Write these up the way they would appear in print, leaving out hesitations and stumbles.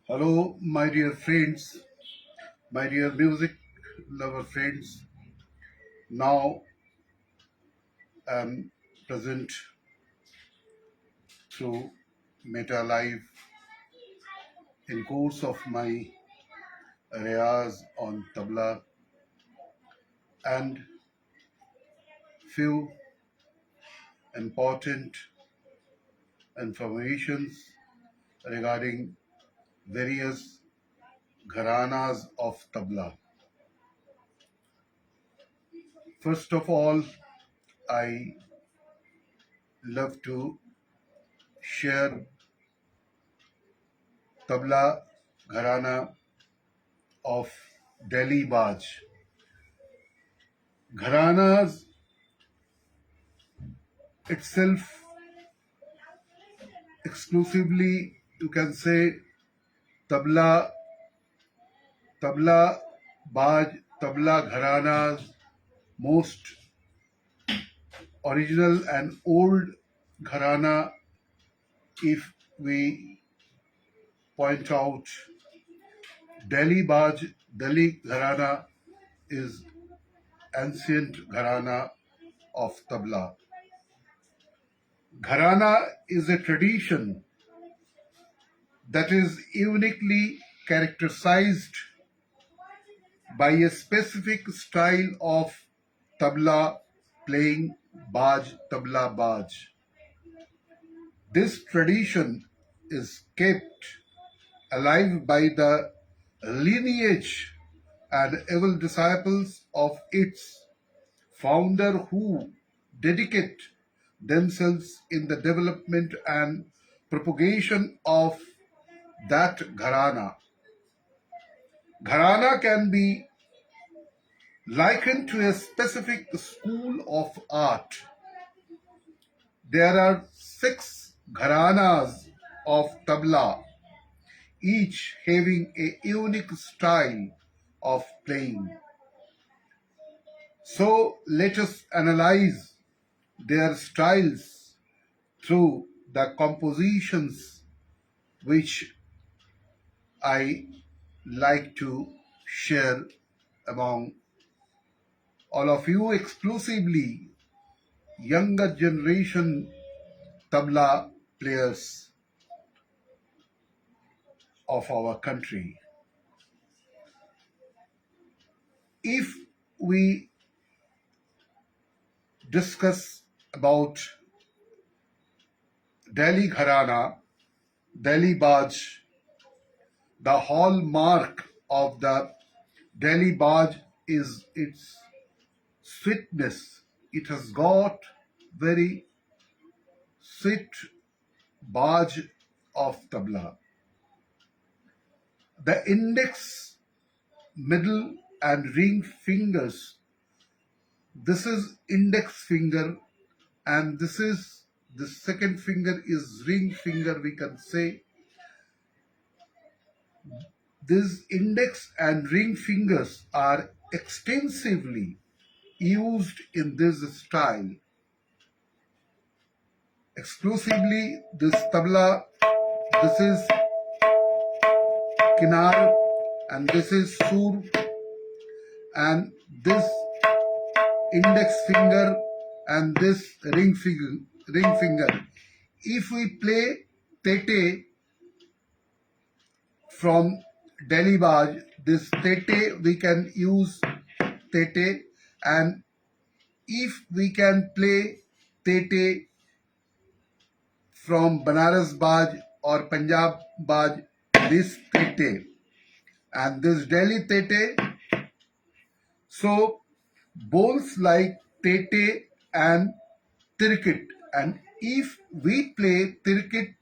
Hello, my dear friends, my dear music lover friends. Now I'm present through Meta Live in course of my riyaz on tabla and few important informations regarding various gharanas of tabla. First of all, I love to share tabla gharana of Delhi Baj. Gharanas itself exclusively, you can say, tabla, tabla, baj, tabla gharanas, most original and old gharana, if we point out Delhi Baj, Delhi Gharana is ancient gharana of tabla. Gharana is a tradition that is uniquely characterized by a specific style of tabla playing tabla baj. This tradition is kept alive by the lineage and able disciples of its founder who dedicate themselves in the development and propagation of that gharana. Gharana can be likened to a specific school of art. There are 6 gharanas of tabla, each having a unique style of playing. So let us analyze their styles through the compositions which I like to share among all of you, exclusively younger generation tabla players of our country. If we discuss about Delhi Gharana, Delhi Baj, the hallmark of the Delhi Baj is its sweetness. It has got very sweet Baj of tabla. The index, middle, and ring fingers. This is index finger, and this is the second finger is ring finger. We can say these index and ring fingers are extensively used in this style. Exclusively, this tabla, this is kinar, and this is sur, and this index finger and this ring finger. If we play tete from Delhi Baj, this tete we can use tete, and if we can play tete from Banaras Baj or Punjab Baj, this tete and this Delhi tete. So bones like tete and tirkit, and if we play tirkit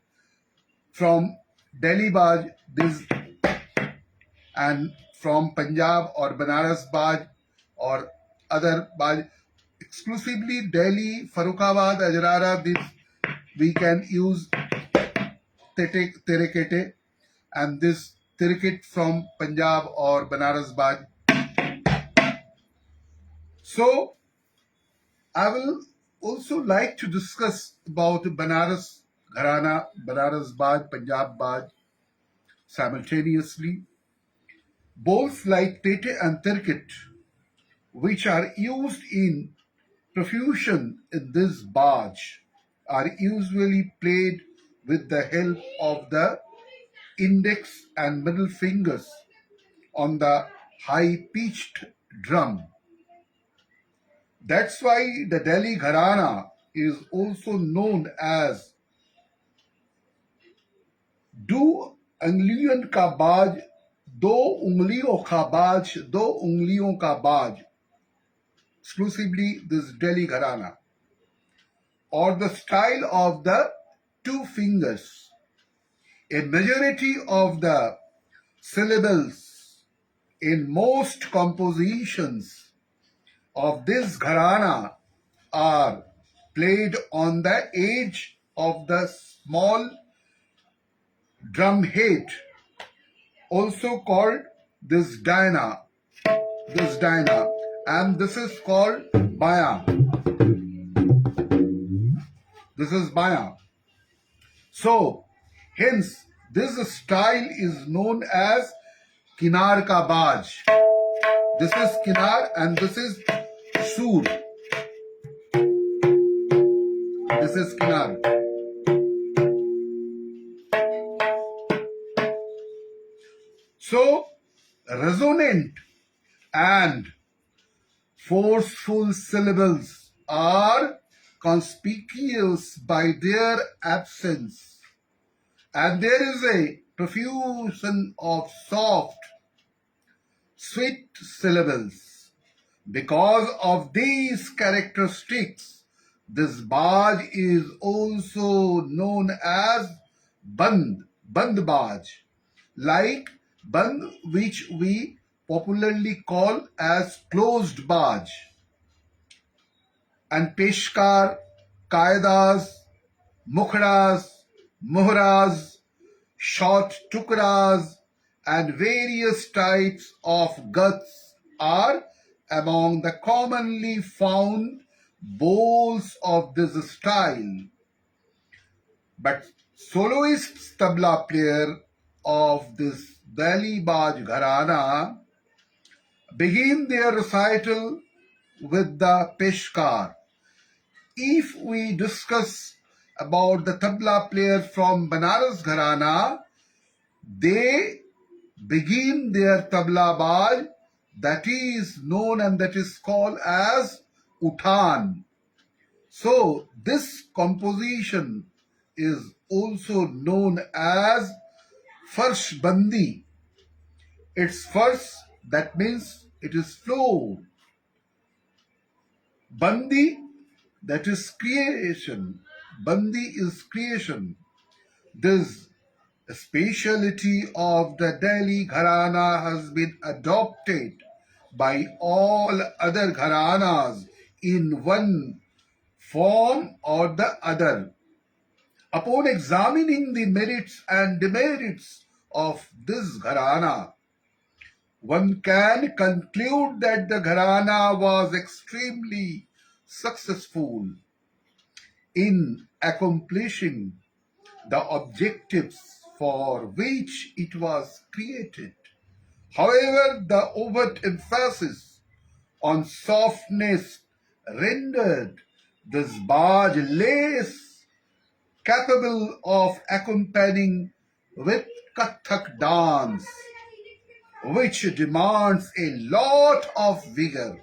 from Delhi Baj, this and from Punjab or Banaras Baj or other Baj, exclusively Delhi, Farrukhabad, Ajrara, this we can use terekete, and this tirkit from Punjab or Banaras Baj. So I will also like to discuss about Banaras Gharana, Banaras Baj, Punjab Baj simultaneously. Bowls like Tete and Tirkit, which are used in profusion in this Baj, are usually played with the help of the index and middle fingers on the high pitched drum. That's why the Delhi Gharana is also known as Do Angliyan Ka Baj, Do Ungliyon Ka Baj, Do Ungliyon Ka Baj, exclusively this Delhi Gharana, or the style of the two fingers. A majority of the syllables in most compositions of this gharana are played on the edge of the small drum head, also called this dina, and this is called baya. This is baya. So, hence, this style is known as kinar ka baj. This is kinar and this is sur. This is kinar. So, resonant and forceful syllables are conspicuous by their absence, and there is a profusion of soft, sweet syllables. Because of these characteristics, this Baj is also known as Band Baj, like Band, which we popularly call as closed Baj, and Peshkar, Kaidas, Mukhras, Muhras, short Tukras, and various types of guts are among the commonly found bowls of this style. But soloist tabla player of this Delhi Baj Gharana begin their recital with the Peshkar. If we discuss about the tabla player from Banaras Gharana, they begin their tabla baj, that is known and that is called as Uthan. So this composition is also known as Farsh Bandi. It's first, that means it is flow. Bandi, that is creation. Bandi is creation. This speciality of the Delhi Gharana has been adopted by all other Gharanas in one form or the other. Upon examining the merits and demerits of this Gharana, one can conclude that the Gharana was extremely successful in accomplishing the objectives for which it was created. However, the overt emphasis on softness rendered this Baj less capable of accompanying with Kathak dance, which demands a lot of vigor.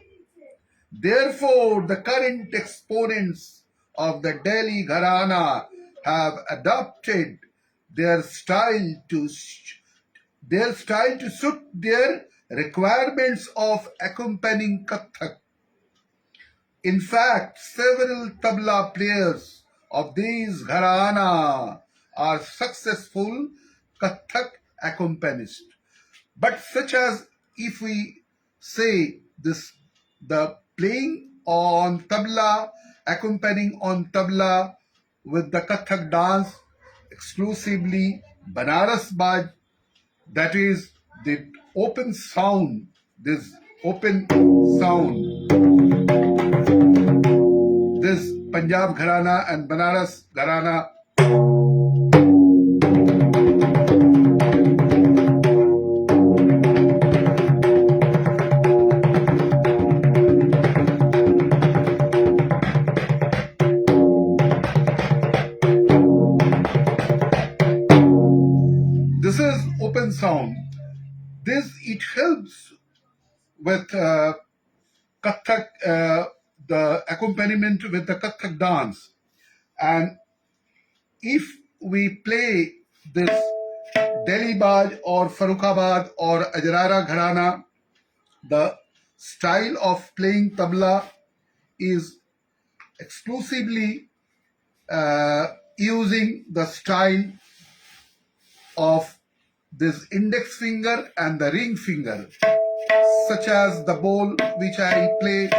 Therefore, the current exponents of the Delhi Gharana have adopted their style to suit their requirements of accompanying Kathak. In fact, several tabla players of these Gharana are successful Kathak accompanists. But such as if we say this, the playing on tabla, accompanying on tabla with the Kathak dance, exclusively Banaras Baj, that is the open sound, this open sound, this Punjab Gharana and Banaras Gharana. This is open sound. It helps with Kathak, the accompaniment with the Kathak dance. And if we play this Delhi Baj or Farrukhabad or Ajrara Gharana, the style of playing tabla is exclusively using the style of this index finger and the ring finger, such as the bowl which I play.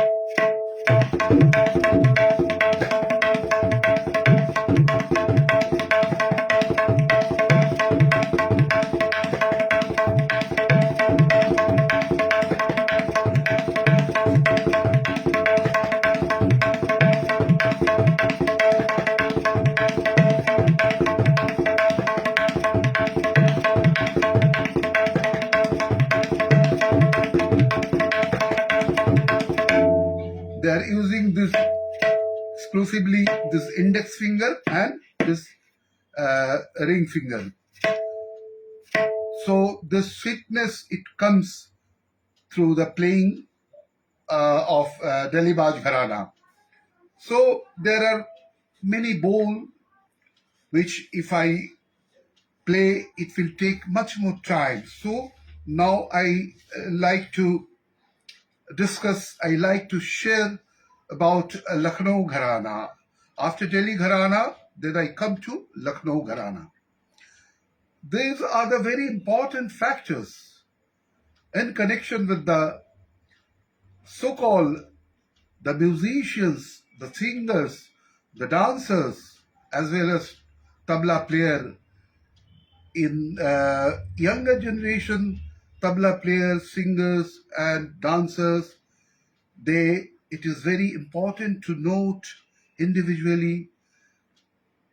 They are using this exclusively this index finger and this ring finger. So this sweetness, it comes through the playing of Delhi Baj Gharana. So there are many bowl which if I play, it will take much more time. So now I like to share about Lucknow Gharana. After Delhi Gharana, then I come to Lucknow Gharana. These are the very important factors in connection with the so-called the musicians, the singers, the dancers, as well as tabla player. In younger generation, tabla players, singers, and dancers, it is very important to note individually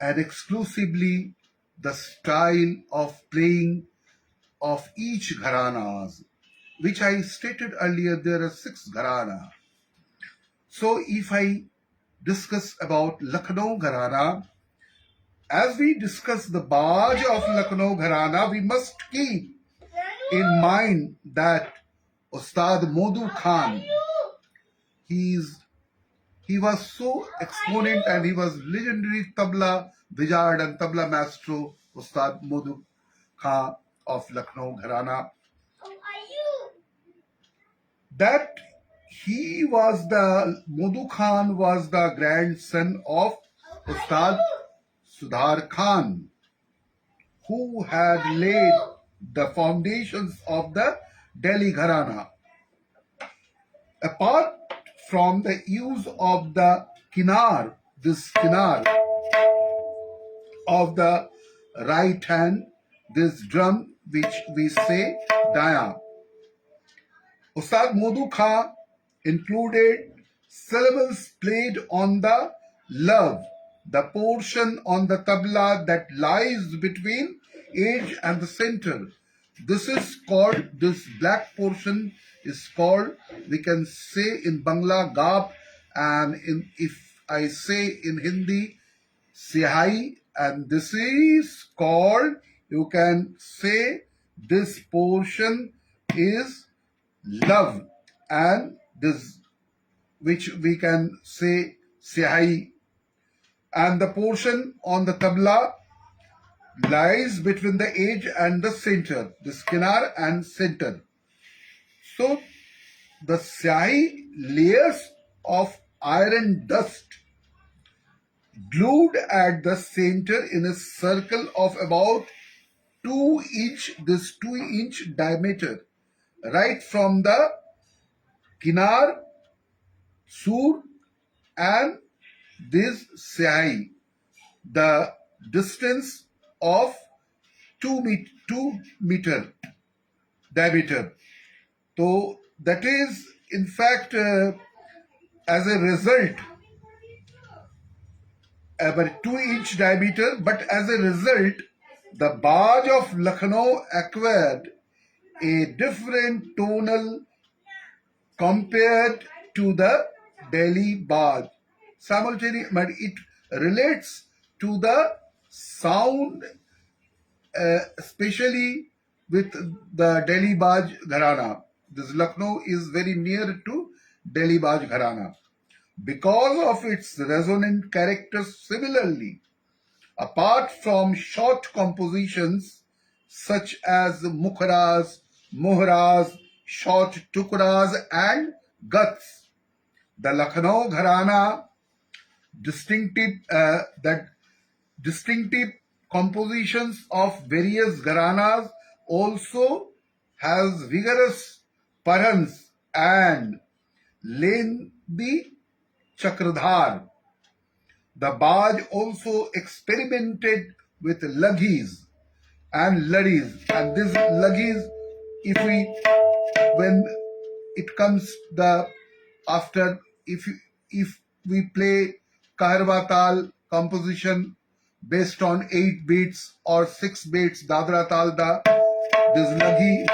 and exclusively the style of playing of each gharanas, which I stated earlier. There are 6 gharana. So if I discuss about Lucknow Gharana, as we discuss the Baj of Lucknow Gharana, we must keep in mind that Ustad Modu Khan, he was so exponent and he was legendary tabla wizard and tabla maestro, Ustad Modu Khan of Lucknow Gharana. That Modu Khan was the grandson of Ustad Sudhar Khan, who had laid the foundations of the Delhi Gharana. Apart from the use of the kinar, this kinar of the right hand, this drum which we say daya, Ustad Modu Khan included syllables played on the love, the portion on the tabla that lies between edge and the center. This black portion is called, we can say in Bangla, Gab, and if I say in Hindi, Sihai, and this is called, you can say this portion is love, and this which we can say Sihai, and the portion on the tabla lies between the edge and the center, this kinar and center. So the Sihai, layers of iron dust glued at the center in a circle of about 2-inch diameter, right from the kinar, sur, and this Sihai, the distance of 2 meter diameter. So that is in fact as a result about 2-inch diameter, but as a result, the Baj of Lucknow acquired a different tonal compared to the Delhi Baj. Simultaneously, but it relates to the sound, especially with the Delhi Baj Gharana. This Lucknow is very near to Delhi Baj Gharana. Because of its resonant characters, similarly, apart from short compositions such as Mukhras, Mohras, short Tukras, and Guts, the Lucknow Gharana that distinctive compositions of various gharanas also has vigorous parans and lengthy chakradhar. The Baj also experimented with laghis and ladis, and these laghis, when it comes the after if we play Kaharwa Tal composition based on 8 beats or 6 beats, Dadra Tal da, this laghi.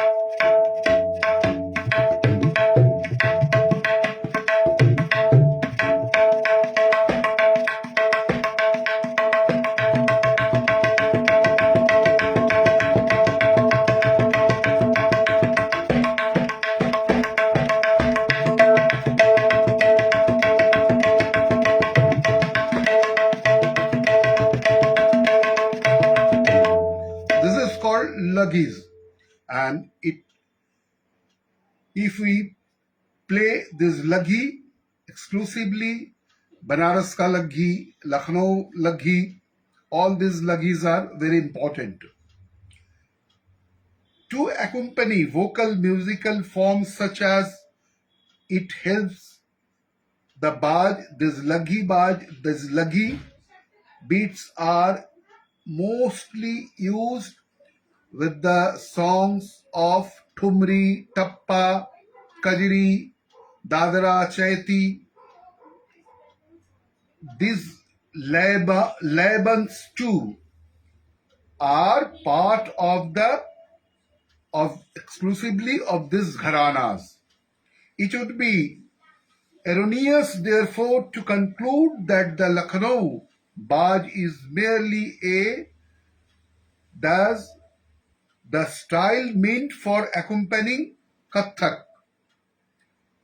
This is called laghis, and if we play this laghi exclusively, Banaras ka laghi, Lucknow laghi, all these laghis are very important. To accompany vocal musical forms such as it helps the baj, this laghi beats are mostly used with the songs of Thumri, Tappa, Kajri, Dadra, Chaiti. These labans too are part of exclusively of these gharanas. It would be erroneous, therefore, to conclude that the Lucknow Baj is merely does the style meant for accompanying Kathak.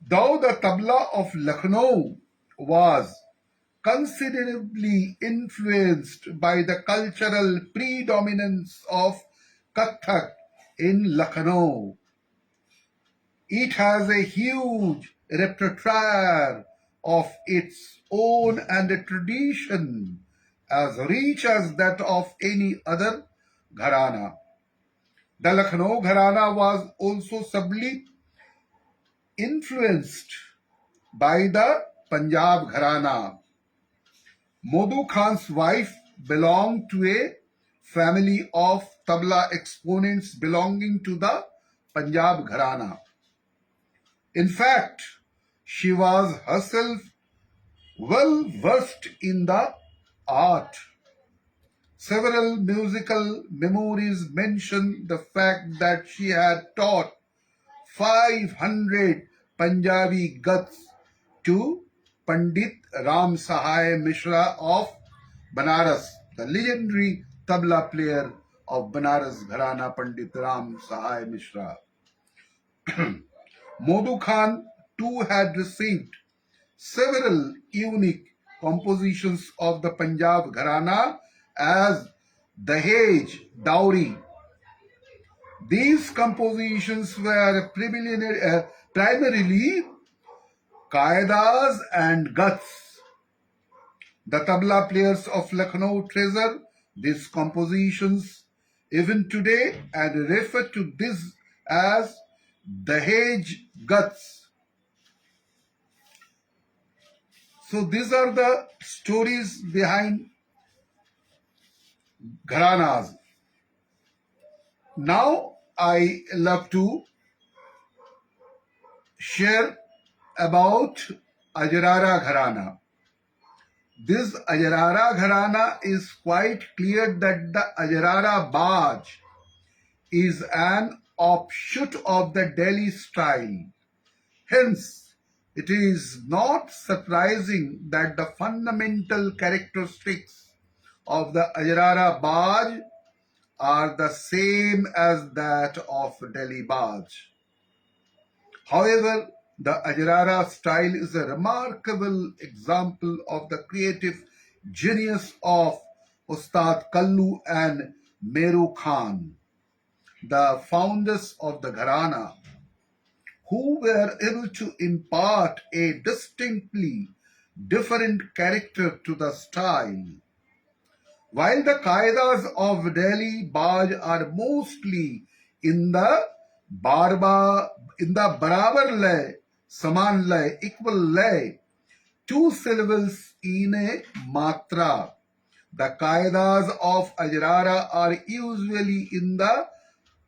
Though the tabla of Lucknow was considerably influenced by the cultural predominance of Kathak in Lucknow, it has a huge repertoire of its own and a tradition as rich as that of any other gharana. The Lucknow gharana was also subtly influenced by the Punjab gharana. Modu Khan's wife belonged to a family of tabla exponents belonging to the Punjab gharana. In fact, she was herself well versed in the art. Several musical memories mention the fact that she had taught 500 Punjabi guts to Pandit Ram Sahai Mishra of Banaras, the legendary tabla player of Banaras Gharana, Pandit Ram Sahai Mishra. Modu Khan too had received several unique compositions of the Punjab Gharana as Dahej dowry. These compositions were primarily Qaedas and Guts. The tabla players of Lucknow treasure these compositions even today and refer to this as Dahej Guts. So these are the stories behind gharanas. Now I love to share about Ajrara Gharana. This Ajrara Gharana is quite clear that the Ajrara Baj is an offshoot of the Delhi style. Hence, it is not surprising that the fundamental characteristics of the Ajrara Baj are the same as that of Delhi Baj. However, the Ajrara style is a remarkable example of the creative genius of Ustad Kallu and Meru Khan, the founders of the Gharana, who were able to impart a distinctly different character to the style. While the Qaidas of Delhi Baj are mostly in the Barabar lay, Saman lay, equal lay, two syllables in a matra. The Qaidas of Ajrara are usually in the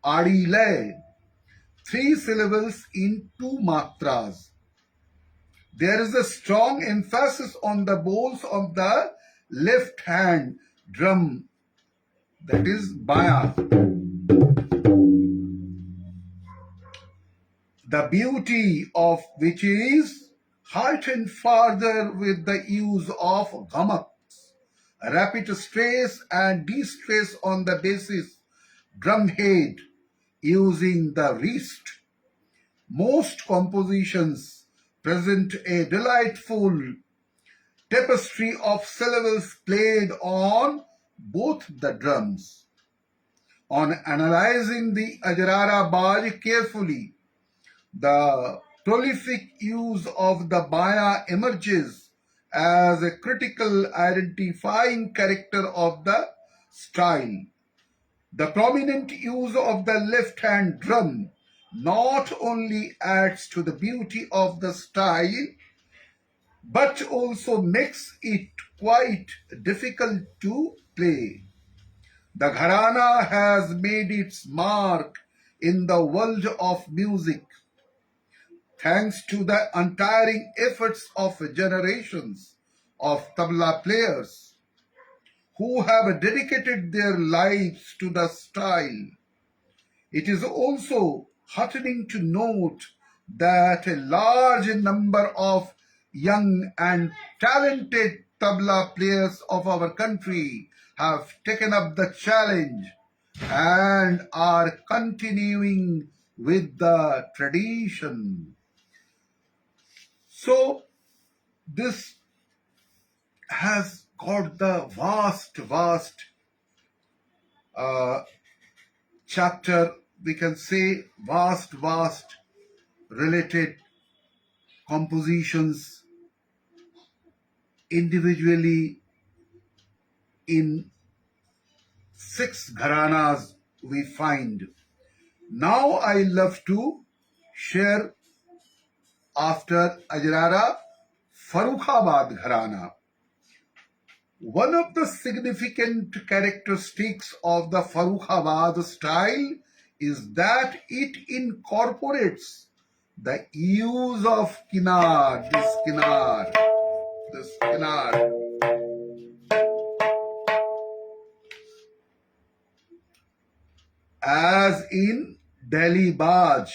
Adi lay, three syllables in two matras. There is a strong emphasis on the bowls of the left hand drum, that is baya. The beauty of which is heightened further with the use of gamaks, rapid stress and distress on the basis drum head using the wrist. Most compositions present a delightful tapestry of syllables played on both the drums. On analyzing the Ajrara Baj carefully, the prolific use of the baya emerges as a critical identifying character of the style. The prominent use of the left hand drum not only adds to the beauty of the style but also makes it quite difficult to play. The Gharana has made its mark in the world of music thanks to the untiring efforts of generations of tabla players who have dedicated their lives to the style. It is also heartening to note that a large number of young and talented tabla players of our country have taken up the challenge and are continuing with the tradition. So, this has got the vast chapter, we can say vast related compositions individually in 6 gharanas we find. Now I love to share after Ajrara Farrukhabad Gharana. One of the significant characteristics of the Farrukhabad style is that it incorporates the use of kinar, this kinar, as in Delhi Baj,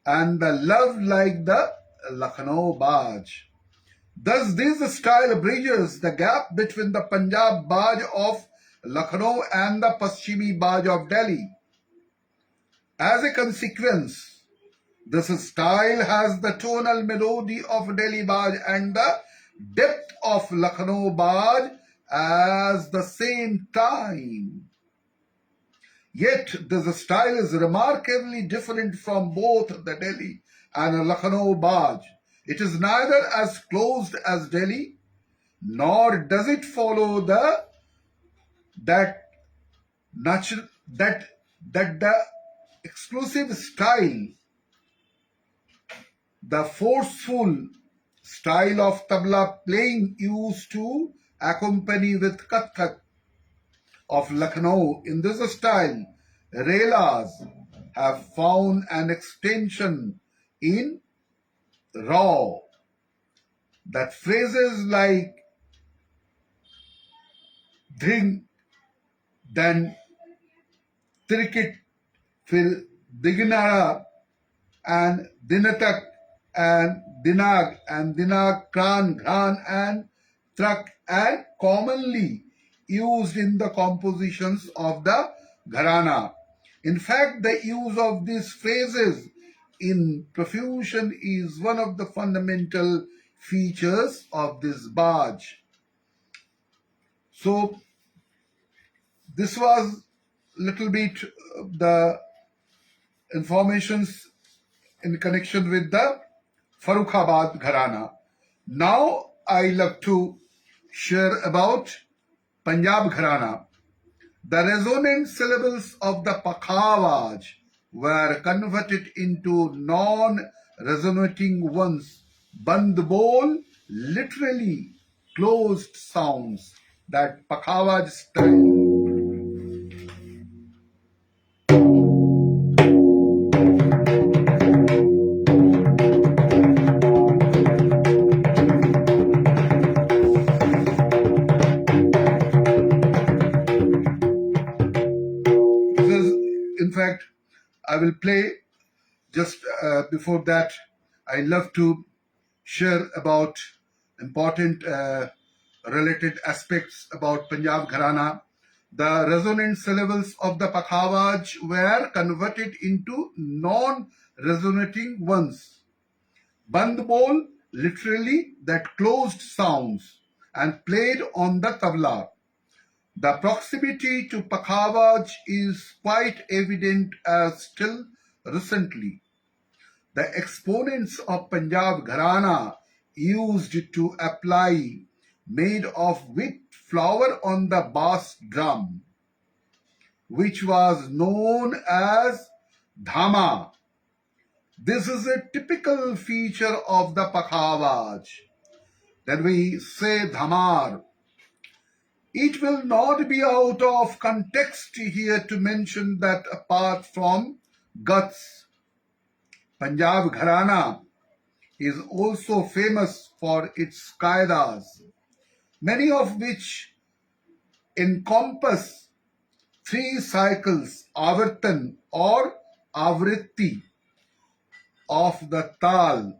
and the love like the Lucknow Baj. Thus, this style bridges the gap between the Punjab Baj of Lucknow and the Paschimi Baj of Delhi. As a consequence, this style has the tonal melody of Delhi Baj and the depth of Lucknow Baj at the same time. Yet, this style is remarkably different from both the Delhi and Lucknow Baj. It is neither as closed as Delhi, nor does it follow that the exclusive style, the forceful style of tabla playing used to accompany with Kathak of Lucknow. In this style, relas have found an extension in Raw. That phrases like Dhing, then Tirikit, फिर Dignara and Dinatak and Dinag Kran, Ghan and Trak, and commonly used in the compositions of the Gharana. In fact, the use of these phrases in profusion is one of the fundamental features of this Baj. So this was little bit the informations in connection with the Farrukhabad Gharana. Now I love to share about Punjab Gharana. The resonant syllables of the Pakhavaj were converted into non-resonating ones. Band bol, literally closed sounds. That Pakhavaj style. In fact, I will play just before that. I love to share about important related aspects about Punjab Gharana. The resonant syllables of the Pakhavaj were converted into non-resonating ones. Band bol, literally that closed sounds, and played on the tabla. The proximity to Pakhavaj is quite evident as still recently. The exponents of Punjab Gharana used to apply made of wheat flour on the bass drum, which was known as dhama. This is a typical feature of the Pakhavaj. Then we say dhamar. It will not be out of context here to mention that apart from guts, Punjab Gharana is also famous for its qaidas, many of which encompass three cycles, avartan or avritti of the tal.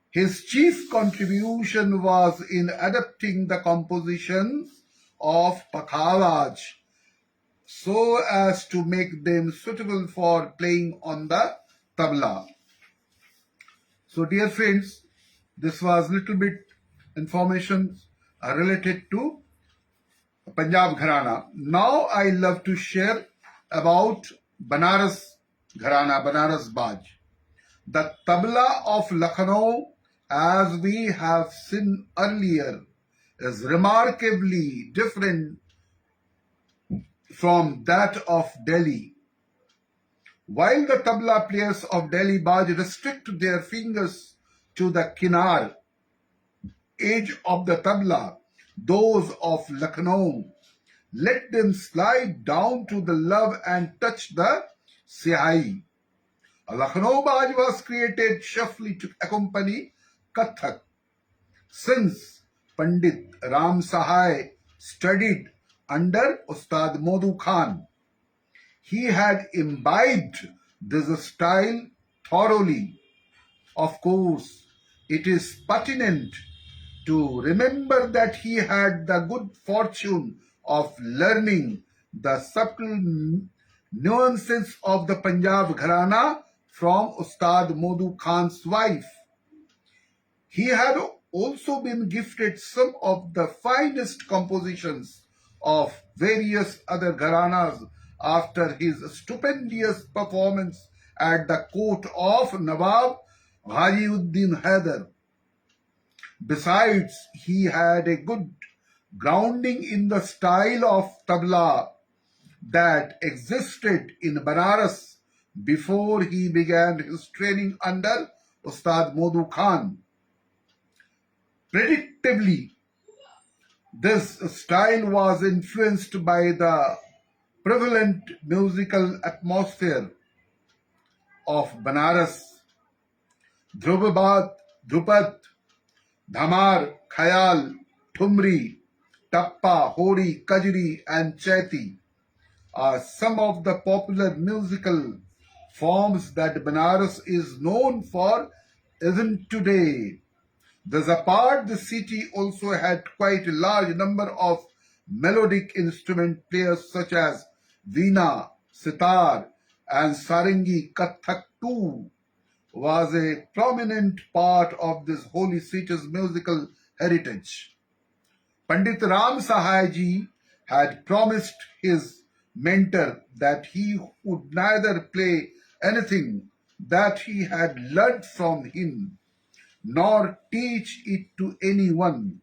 His chief contribution was in adapting the compositions of Pakhavaj so as to make them suitable for playing on the tabla. So dear friends, this was little bit information related to Punjab Gharana. Now I love to share about Banaras Gharana, Banaras Baj. The tabla of Lucknow, as we have seen earlier, is remarkably different from that of Delhi. While the tabla players of Delhi Baj restrict their fingers to the kinar, edge of the tabla, those of Lucknow let them slide down to the love and touch the sihai. A Lucknow Baj was created chiefly to accompany Kathak. Since Pandit Ram Sahai studied under Ustad Modu Khan, he had imbibed this style thoroughly. Of course, it is pertinent to remember that he had the good fortune of learning the subtle nuances of the Punjab Gharana from Ustad Modu Khan's wife. He had also been gifted some of the finest compositions of various other Gharanas after his stupendous performance at the court of Nawab Ghaziuddin Haider. Besides, he had a good grounding in the style of tabla that existed in Banaras before he began his training under Ustad Modu Khan. Predictably, this style was influenced by the prevalent musical atmosphere of Banaras. Dhrupad, Dhamar, Khayal, Thumri, Tappa, Hori, Kajri, and Chaiti are some of the popular musical forms that Banaras is known for even today. Thus apart, the city also had quite a large number of melodic instrument players such as veena, sitar, and sarangi. Kathak too was a prominent part of this holy city's musical heritage. Pandit Ram Sahai ji had promised his mentor that he would neither play anything that he had learnt from him nor teach it to anyone.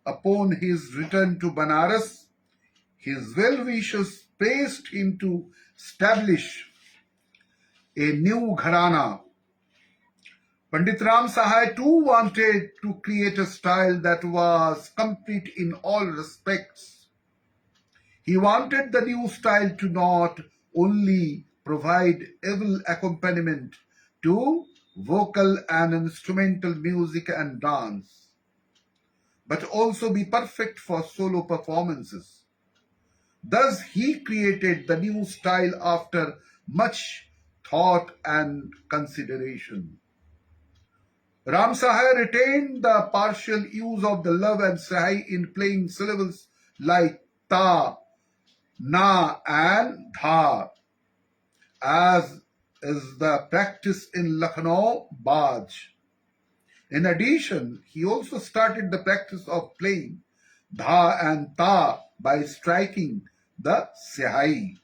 Upon his return to Banaras, his well-wishers praised him to establish a new gharana. Pandit Ram Sahai too wanted to create a style that was complete in all respects. He wanted the new style to not only provide able accompaniment to vocal and instrumental music and dance, but also be perfect for solo performances. Thus, he created the new style after much thought and consideration. Ram Sahai retained the partial use of the lav and sahai in playing syllables like ta, na, and dha, as is the practice in Lucknow Baj. In addition, he also started the practice of playing dha and ta by striking the sahai.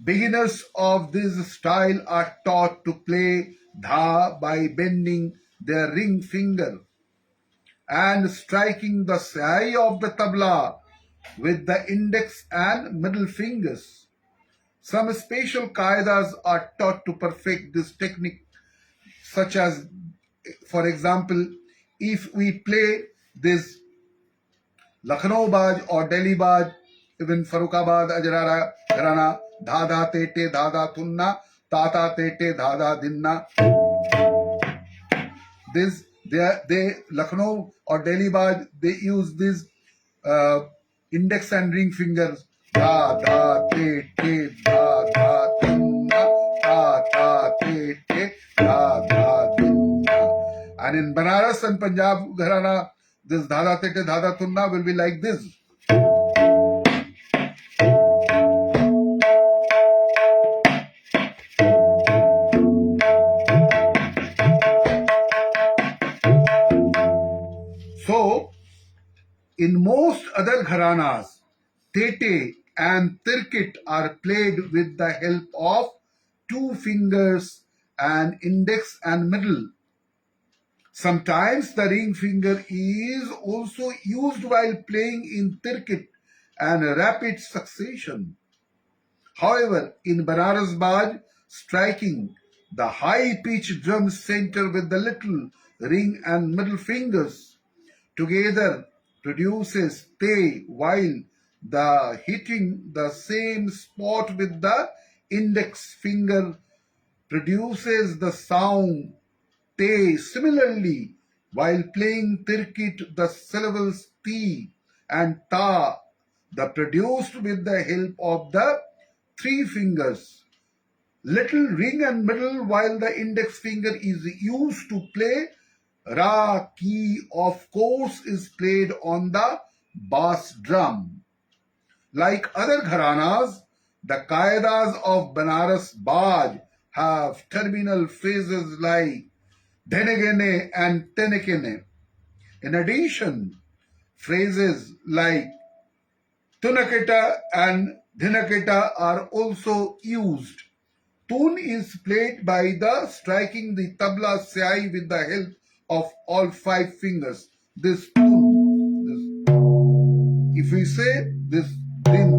Beginners of this style are taught to play dha by bending their ring finger and striking the sahai of the tabla with the index and middle fingers. Some special qaidas are taught to perfect this technique, such as, for example, if we play this Lucknow Baj or Delhi Baj, even Farrukhabad Ajrara Gharana, Dhada Tete Dhada Tunna, Tata Tete Dhada Dinna. This they Lucknow or Delhi Baj, they use this index and ring fingers. Da da te te da da tunna, ta ta te te da da dinna. And in Banaras and Punjab Gharana, this dhada tete dhada tunna will be like this. So, in most other gharanas, tete and tirkit are played with the help of two fingers and index and middle. Sometimes the ring finger is also used while playing in tirkit and rapid succession. However, in Banaras Baj, striking the high-pitched drum center with the little ring and middle fingers together produces te, while the hitting the same spot with the index finger produces the sound te. Similarly, while playing tirkit, the syllables ti and ta, the produced with the help of the three fingers. Little ring and middle, while the index finger is used to play ra. Key, of course, is played on the bass drum. Like other gharanas, the qaidas of Banaras Baj have terminal phrases like dhenegene and tenekene. In addition, phrases like tunaketa and dhinaketa are also used. Tun is played by the striking the tabla sai with the help of all five fingers. This tun, this, if we say this tin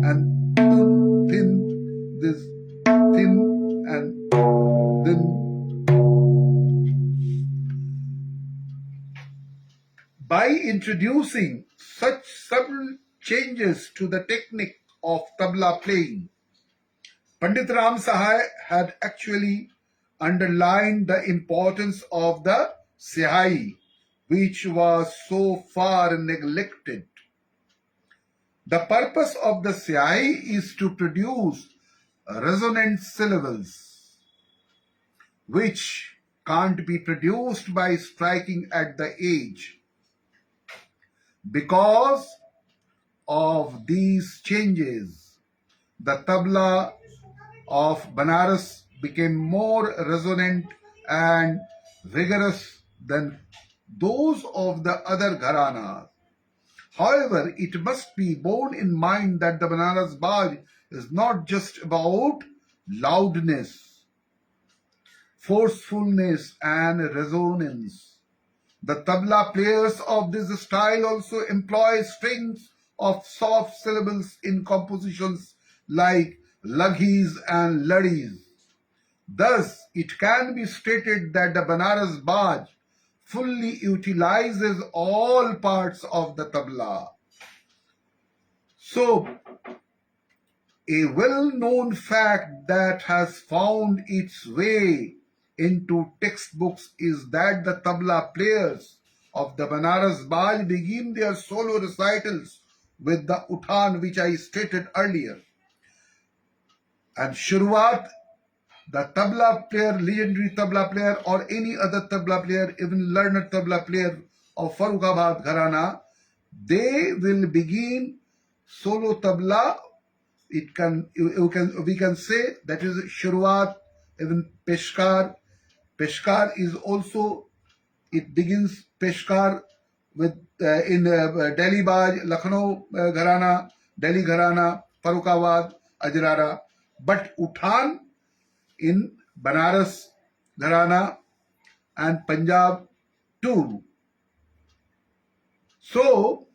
and tun, tin, this tin and din. By introducing such subtle changes to the technique of tabla playing, Pandit Ram Sahai had actually underlined the importance of the sahai, which was so far neglected. The purpose of the Siai is to produce resonant syllables which can't be produced by striking at the edge. Because of these changes, the tabla of Banaras became more resonant and vigorous than those of the other gharanas. However, it must be borne in mind that the Banaras Baj is not just about loudness, forcefulness, and resonance. The tabla players of this style also employ strings of soft syllables in compositions like laghis and ladis. Thus, it can be stated that the Banaras Baj fully utilizes all parts of the tabla. So, a well-known fact that has found its way into textbooks is that the tabla players of the Banaras Baj begin their solo recitals with the Uthan, which I stated earlier. And Shuruat, the tabla player, legendary tabla player, or any other tabla player, even learned tabla player of Farrukhabad Gharana, they will begin solo tabla. We can say that is Shuruat, even Peshkar. Peshkar is also, it begins Peshkar with in Delhi Baj, Lucknow Gharana, Delhi Gharana, Farrukhabad, Ajrara. But Uthan in Banaras Gharana and Punjab too. So,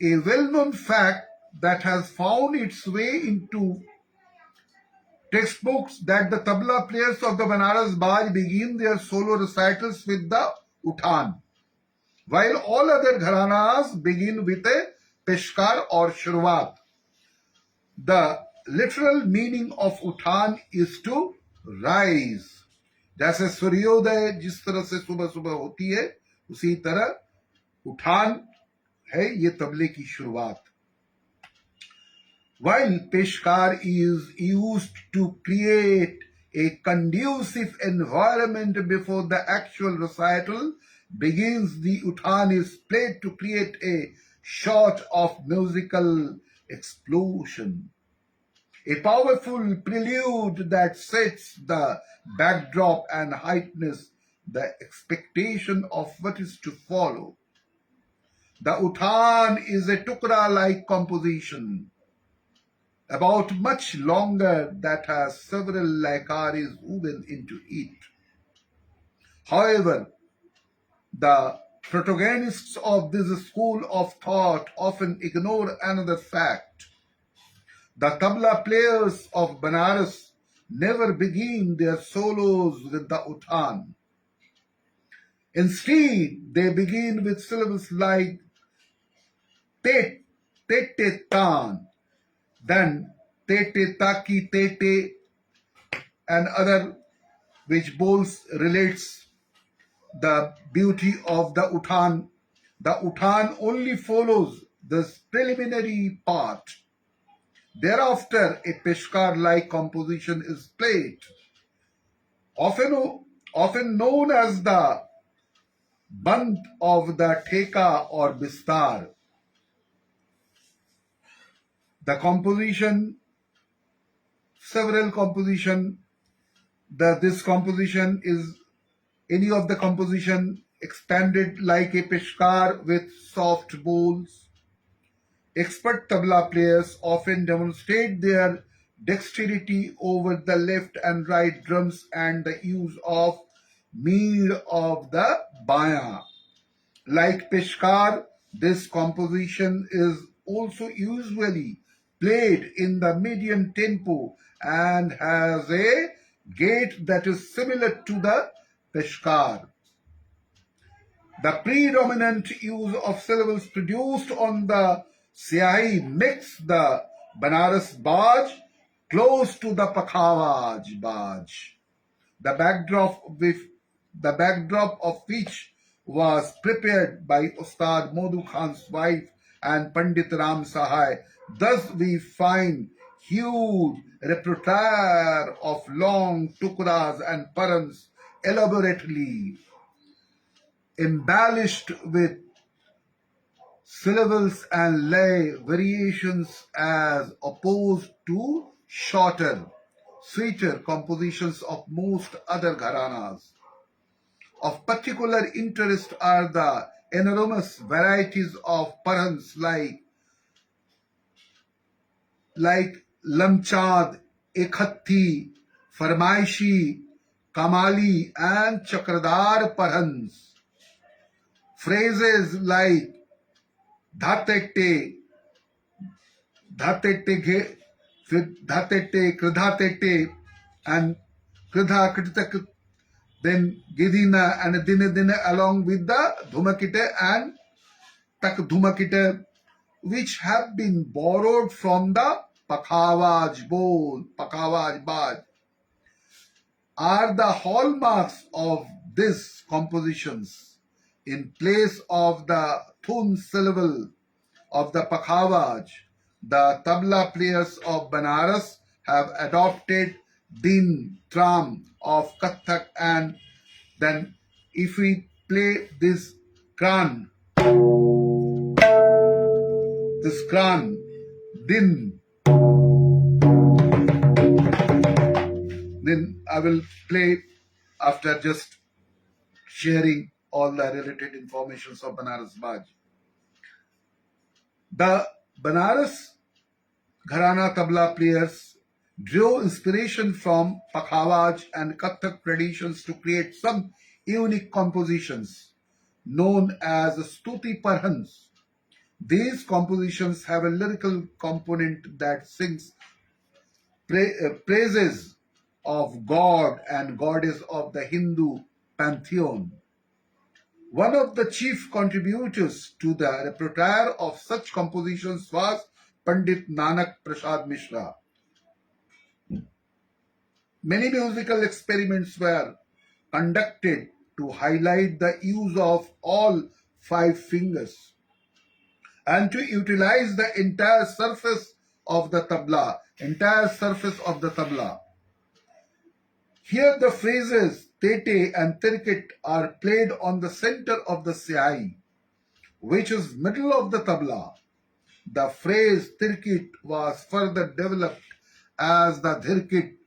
a well-known fact that has found its way into textbooks that the tabla players of the Banaras Baj begin their solo recitals with the Uthan, while all other gharanas begin with a Peshkar or Shuruat. The literal meaning of Uthan is to rise. जैसे सूर्योदय जिस तरह से सुबह सुबह होती है, उसी तरह उठान है ये तबले की शुरुआत. While Peshkar is used to create a conducive environment before the actual recital begins, the Uthan is played to create a sort of musical explosion, a powerful prelude that sets the backdrop and heightens the expectation of what is to follow. The Uthan is a tukra-like composition, about much longer, that has several lakaris woven into it. However, the protagonists of this school of thought often ignore another fact. The tabla players of Banaras never begin their solos with the Uthan. Instead, they begin with syllables like te, te, tan, then te, taki, te, and other, which both relates the beauty of the Uthan. The Uthan only follows this preliminary part. Thereafter, a Peshkar-like composition is played, often known as the Band of the Theka or Bistar. The composition, several composition, this composition is any of the composition expanded like a Peshkar with soft bowls. Expert tabla players often demonstrate their dexterity over the left and right drums and the use of meer of the baya. Like Peshkar, this composition is also usually played in the medium tempo and has a gait that is similar to the Peshkar. The predominant use of syllables produced on the Siai makes the Banaras Baj close to the Pakhavaj Baj, the backdrop of which was prepared by Ustad Modu Khan's wife and Pandit Ram Sahai. Thus we find huge repertoire of long tukras and parans elaborately embellished with syllables and lay variations as opposed to shorter, sweeter compositions of most other gharanas. Of particular interest are the enormous varieties of parans like Lamchad, Ekhatti, Farmaishi, Kamali, and Chakradar parans. Phrases like Dhatette, Dhatette, Dhatette, Kridhatette, and Kridha Kritak, then Gidina and Dine along with the Dhumakite and Tak Dhumakite, which have been borrowed from the Pakhavaj Bol, Pakhavaj Baj, are the hallmarks of these compositions. In place of the thun syllable of the Pakhavaj, the tabla players of Banaras have adopted din, tram of Kathak, and then if we play this kran, din, then I will play after just sharing all the related informations of Banaras Baj. The Banaras Gharana tabla players drew inspiration from Pakhavaj and Kathak traditions to create some unique compositions known as Stuti Parhans. These compositions have a lyrical component that sings praises of God and goddess of the Hindu pantheon. One of the chief contributors to the repertoire of such compositions was Pandit Nanak Prasad Mishra. Many musical experiments were conducted to highlight the use of all 5 fingers and to utilize the entire surface of the tabla. Here the phrases Tete and Tirkit are played on the center of the sihai, which is middle of the tabla. The phrase Tirkit was further developed as the Dhirkit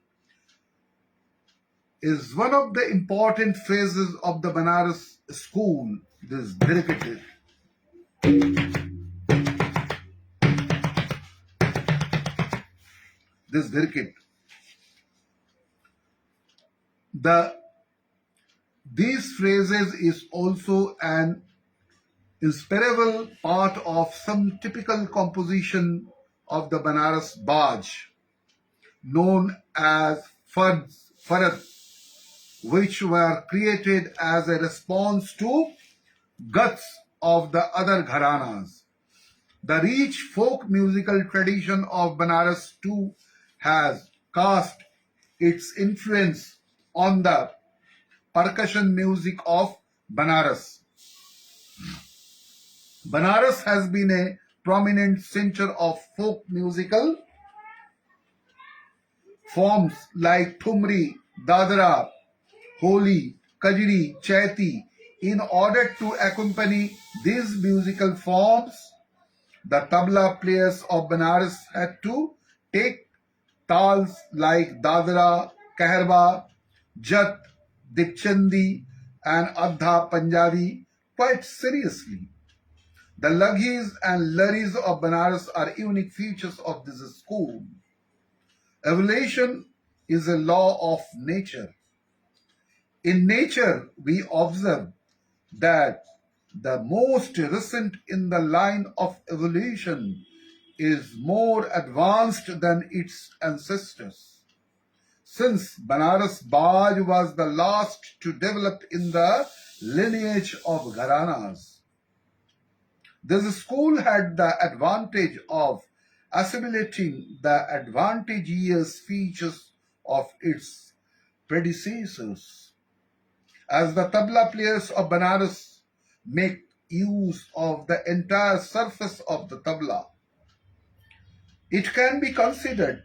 is one of the important phrases of the Banaras school. This Dhirkit. These phrases is also an inseparable part of some typical composition of the Banaras Baj, known as Farad, which were created as a response to guts of the other gharanas. The rich folk musical tradition of Banaras too has cast its influence on the percussion music of Banaras. Banaras has been a prominent center of folk musical forms like Thumri, Dadra, Holi, Kajri, Chaiti. In order to accompany these musical forms, the tabla players of Banaras had to take tals like Dadra, Kaharba, Jat, Dikchandi, and Adha Punjabi quite seriously. The laghis and laris of Banaras are unique features of this school. Evolution is a law of nature. In nature, we observe that the most recent in the line of evolution is more advanced than its ancestors. Since Banaras Baj was the last to develop in the lineage of Gharanas, this school had the advantage of assimilating the advantageous features of its predecessors. As the tabla players of Banaras make use of the entire surface of the tabla. It can be considered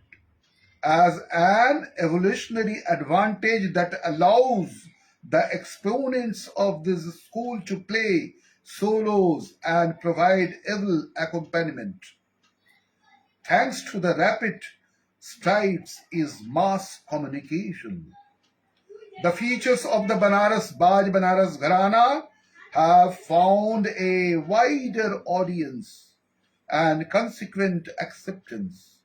as an evolutionary advantage that allows the exponents of this school to play solos and provide able accompaniment. Thanks to the rapid strides is mass communication. The features of the Banaras Baj Banaras Gharana have found a wider audience and consequent acceptance.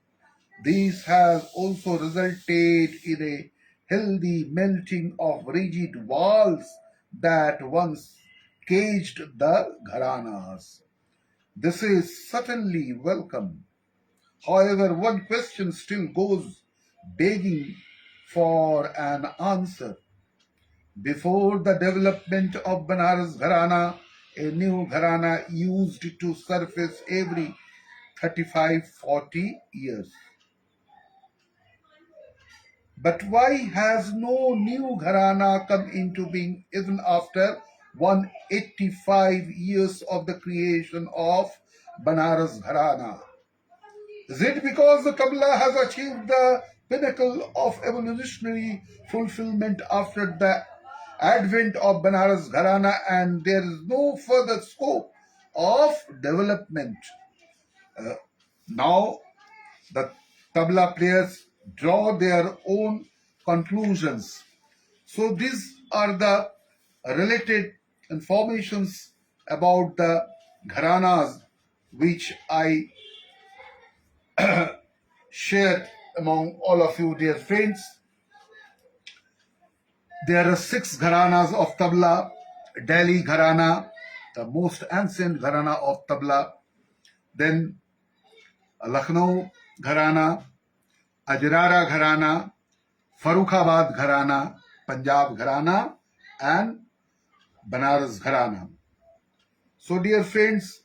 This has also resulted in a healthy melting of rigid walls that once caged the gharanas. This is certainly welcome. However, one question still goes begging for an answer. Before the development of Banaras Gharana, a new Gharana used to surface every 35-40 years. But why has no new Gharana come into being even after 185 years of the creation of Banaras Gharana? Is it because the tabla has achieved the pinnacle of evolutionary fulfillment after the advent of Banaras Gharana and there is no further scope of development? Now the tabla players draw their own conclusions. So these are the related informations about the gharanas which I shared among all of you, dear friends. There are 6 gharanas of tabla. Delhi Gharana, the most ancient Gharana of tabla. Then Lucknow Gharana, Ajrara Gharana, Farrukhabad Gharana, Punjab Gharana, and Banaras Gharana. So, dear friends,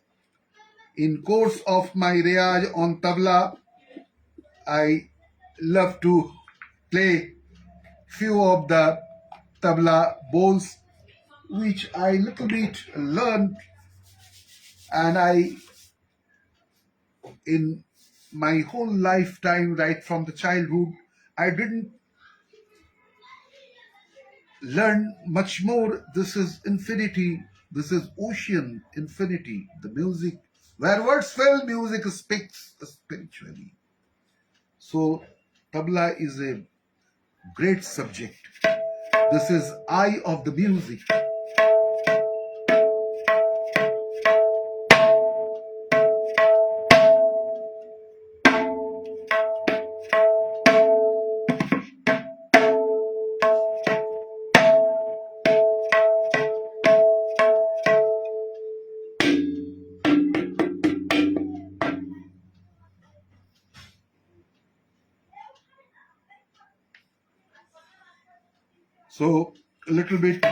in course of my riyaj on tabla, I love to play few of the tabla bowls which I little bit learned, and I in my whole lifetime right from the childhood I didn't learn much more. This is infinity, this is ocean infinity, the music where words fail, music speaks spiritually. So tabla is a great subject. This is eye of the music. So a little bit.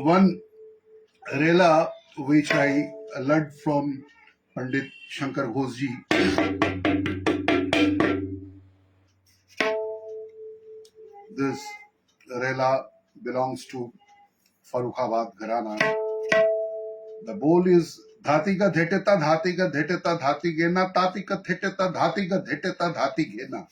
One rela which I learned from Pandit Shankar Ghosji. This rela belongs to Farrukhabad Gharana. The bowl is Dhati ka dheteta dhati ka dheteta dhati gena tati ka dheteta dhati ka dheteta dhati gena.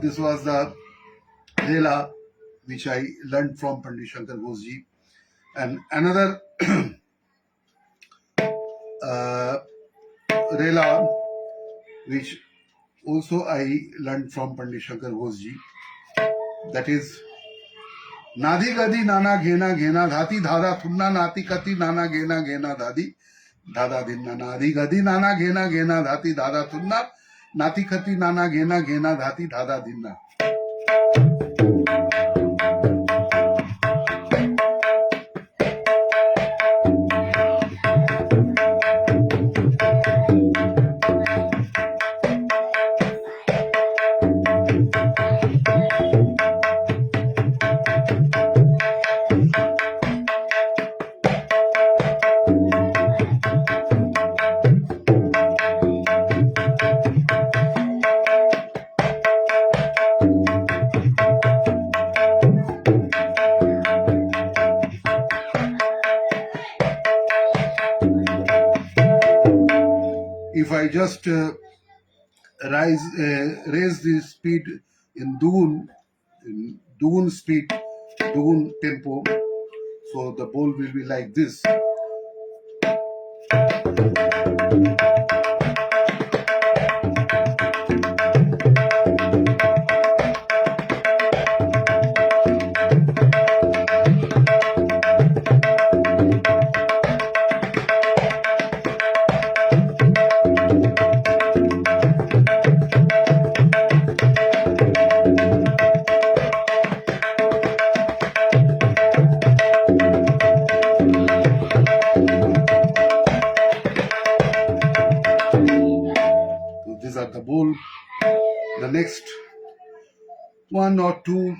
this was the Rela which I learned from Pandit Shankar Ghoshji. And another Rela which also I learned from Pandit Shankar Ghoshji, that is Nadi Gadi Nana Ghena Ghena Dhati Dhada Thunna Nati Kati Nana Ghena Ghena Dhadi Dhada Dinna Nadi Gadi Nana Ghena Ghena Dhati Dhada Thunna Nati Kati Nana Ghena Ghena Dhati Dhada Dinna. If I just raise the speed in Dugun speed, Dugun tempo, so the bowl will be like this. These are the bowl. The next one or two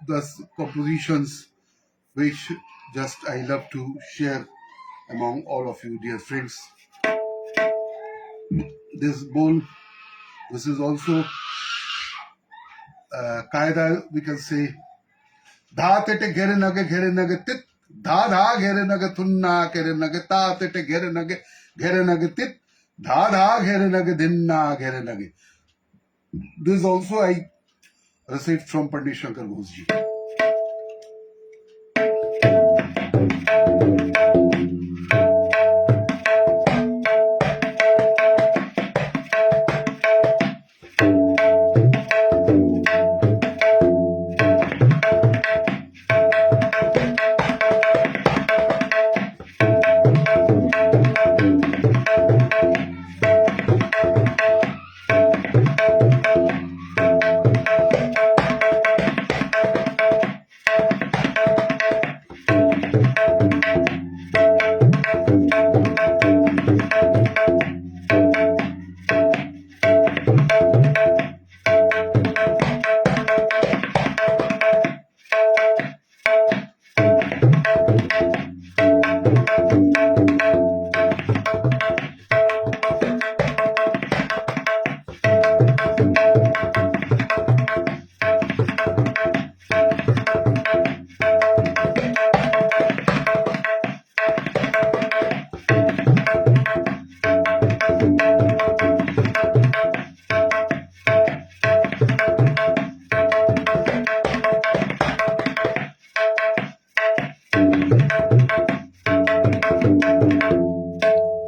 the compositions which just I love to share among all of you, dear friends. This bowl, this is also Qaida, we can say Dha tete ghere nage tit, dha dha ghere nage thunna ghere nage ta tete ghere nage tit, dha dha ghere nage dinna ghere nage. This also I received from Pandit Shankar Ghoshji.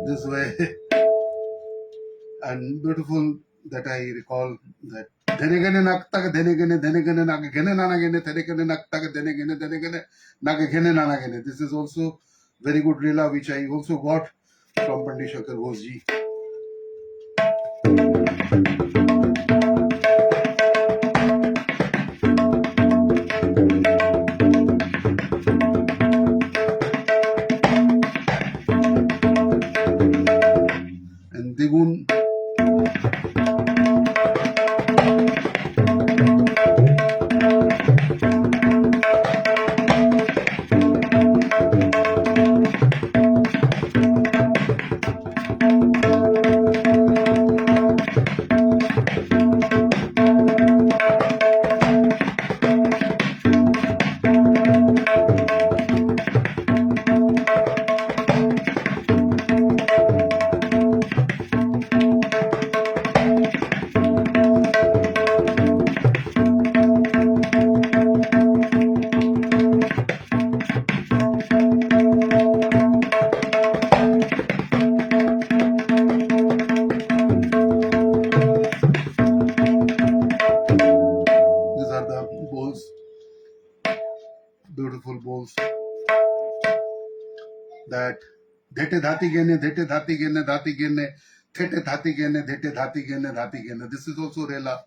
This way, and beautiful that I recall that dhenegene naktag dhenegene nag gene nanagene dhenegene naktag dhenegene nag gene nanagene. This is also very good Rela which I also got from Pandit Shankar Ghoshji. And Digun. beautiful bowls. That dhete dhati gene, dhete dhati gene, dhati gene, thete dhati gene, dhete dhati gene, dhati gene. This is also Rela.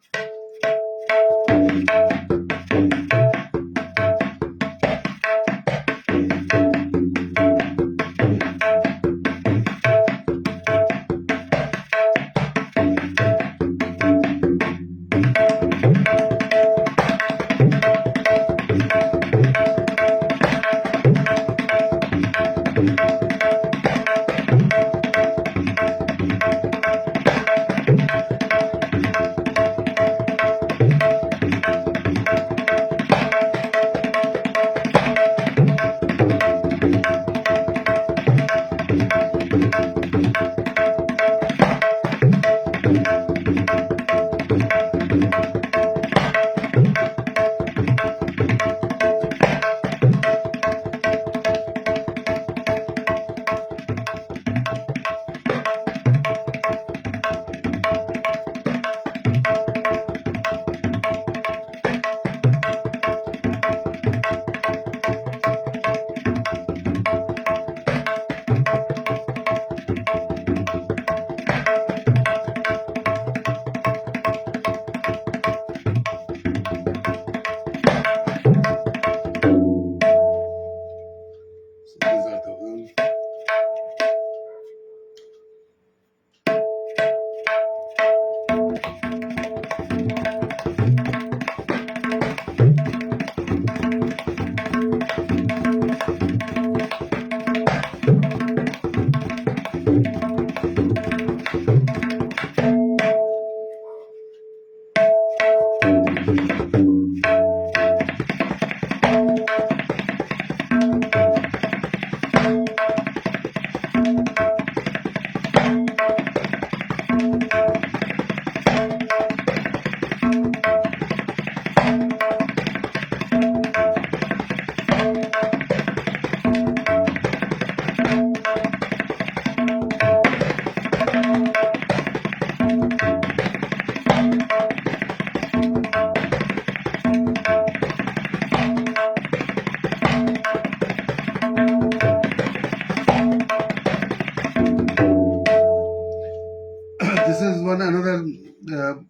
This is one another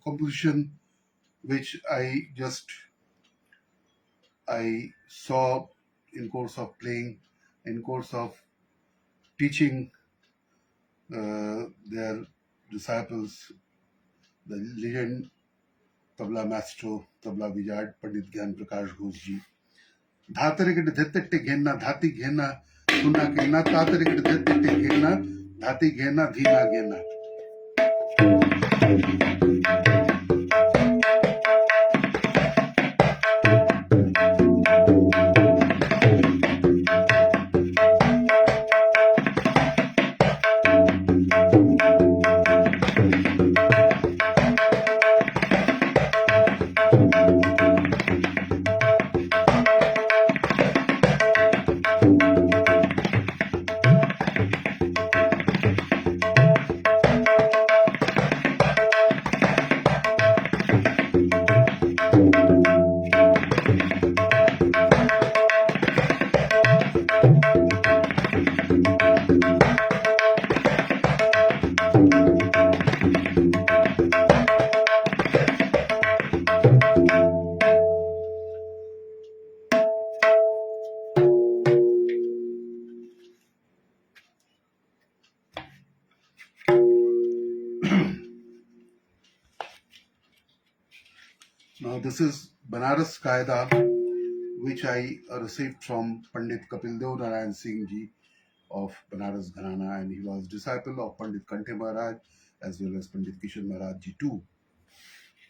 composition which I saw in course of playing, in course of teaching their disciples, the legend tabla maestro, tabla vijay Pandit Gyan Prakash Ghosh ji. धातरिकट धत्ते घेना धाती घेना सुना घेना तातरिकट धत्ते घेना धाती घेना धीना घेना. Now this is Banaras Qaeda, which I received from Pandit Kapil Dev Narayan Singh ji of Banaras Gharana, and he was disciple of Pandit Kanthe Maharaj as well as Pandit Kishan Maharaj ji too.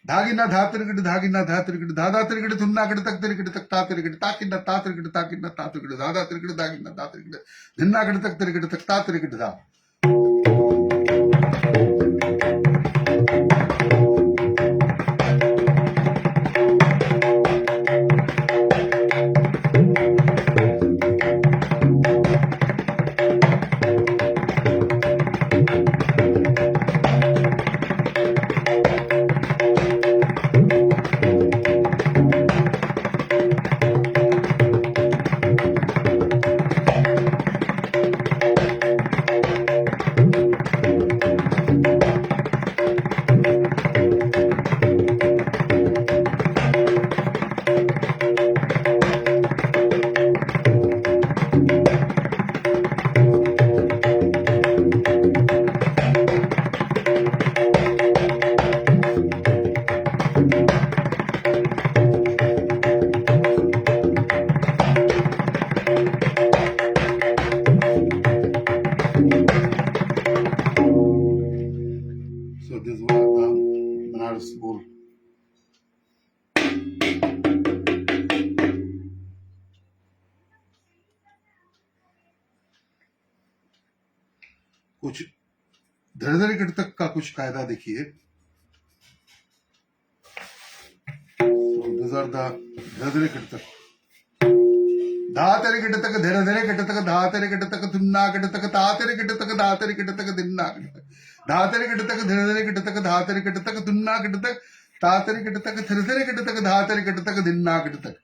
Dhagina dhatirigid dhagina dhatirigid dhada tirigid thunna gid tak tirigid tak ta tirigid takinna ta tirigid takinna ta tirigid dhada tirigid dhagina ta tirigid dhinna gid tak tirigid tak ta tirigid dha. बस बोल। कुछ धीरे धीरे cut तक का कुछ कायदा देखिए। धीरे धीरे कट तक, धा तेरे कट तक, धीरे धीरे कट तक, धा तेरे कट तक, धुन्ना कट तक, धा तेरे कट तक, धा तेरे कट तक, दिन्ना कट तक, धा तेरे कट तक, धीरे धीरे कट तक, धा तेरे कट तक, धुन्ना कट तक, धा तेरे कट तक, धीरे धीरे कट तक, धा तेरे कट तक, दिन्ना कट तक।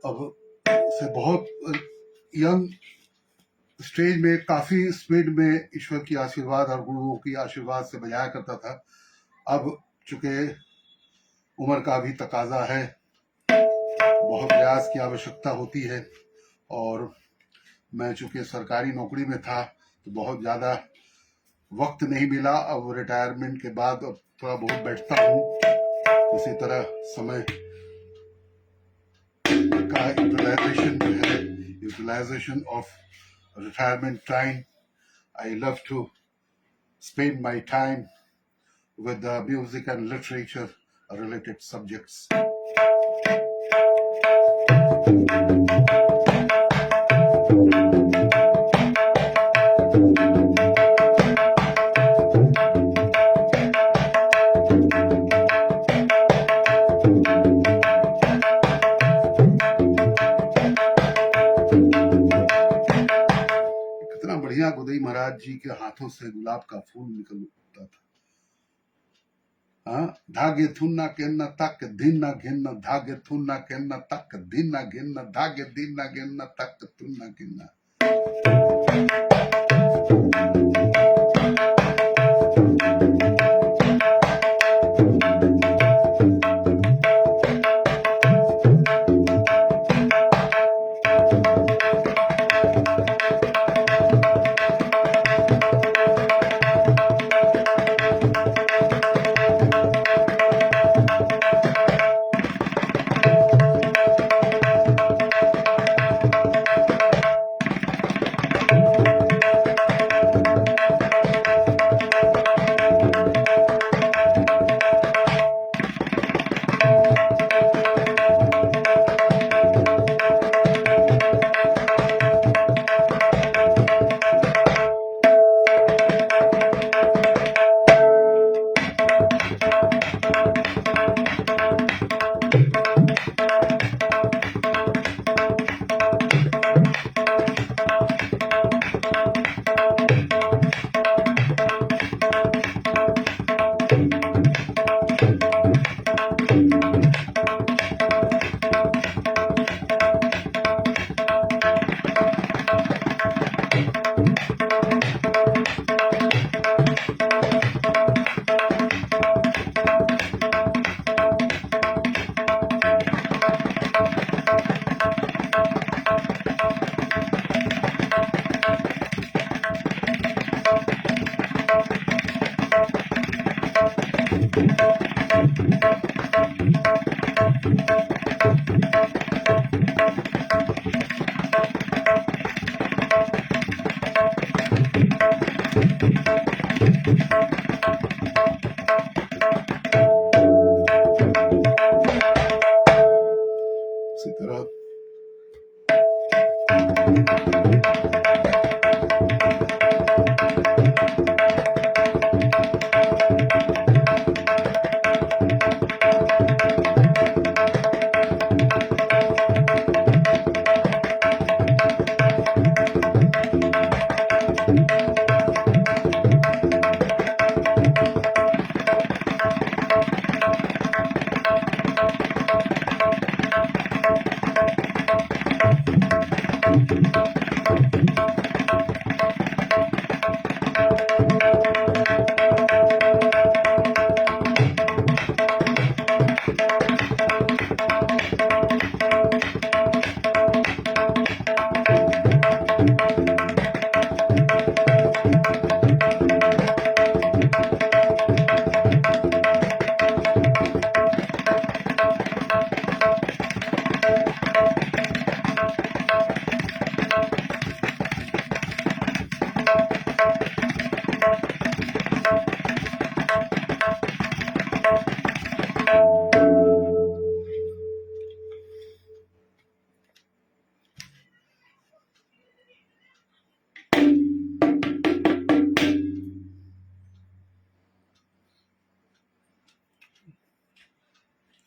अब से बहुत यंग स्टेज में काफी स्पीड में ईश्वर की आशीर्वाद और गुरुओं की आशीर्वाद से बजाया करता था। अब चूंकि उम्र का भी तकाजा है, बहुत प्रयास की आवश्यकता होती है, और मैं चूंकि सरकारी नौकरी में था तो बहुत ज्यादा वक्त नहीं मिला। अब रिटायरमेंट के बाद अब थोड़ा बहुत बैठता हूँ, उसी तरह समय का utilization of retirement time. I love to spend my time with the music and literature related subjects. Godai महाराज जी के हाथों से गुलाब का फूल निकलता था। हाँ, धागे थुन्ना केन्ना तक धिन्ना घेन्ना, धागे थुन्ना केन्ना तक धिन्ना घेन्ना, धागे धिन्ना घेन्ना तक थुन्ना घेन्ना।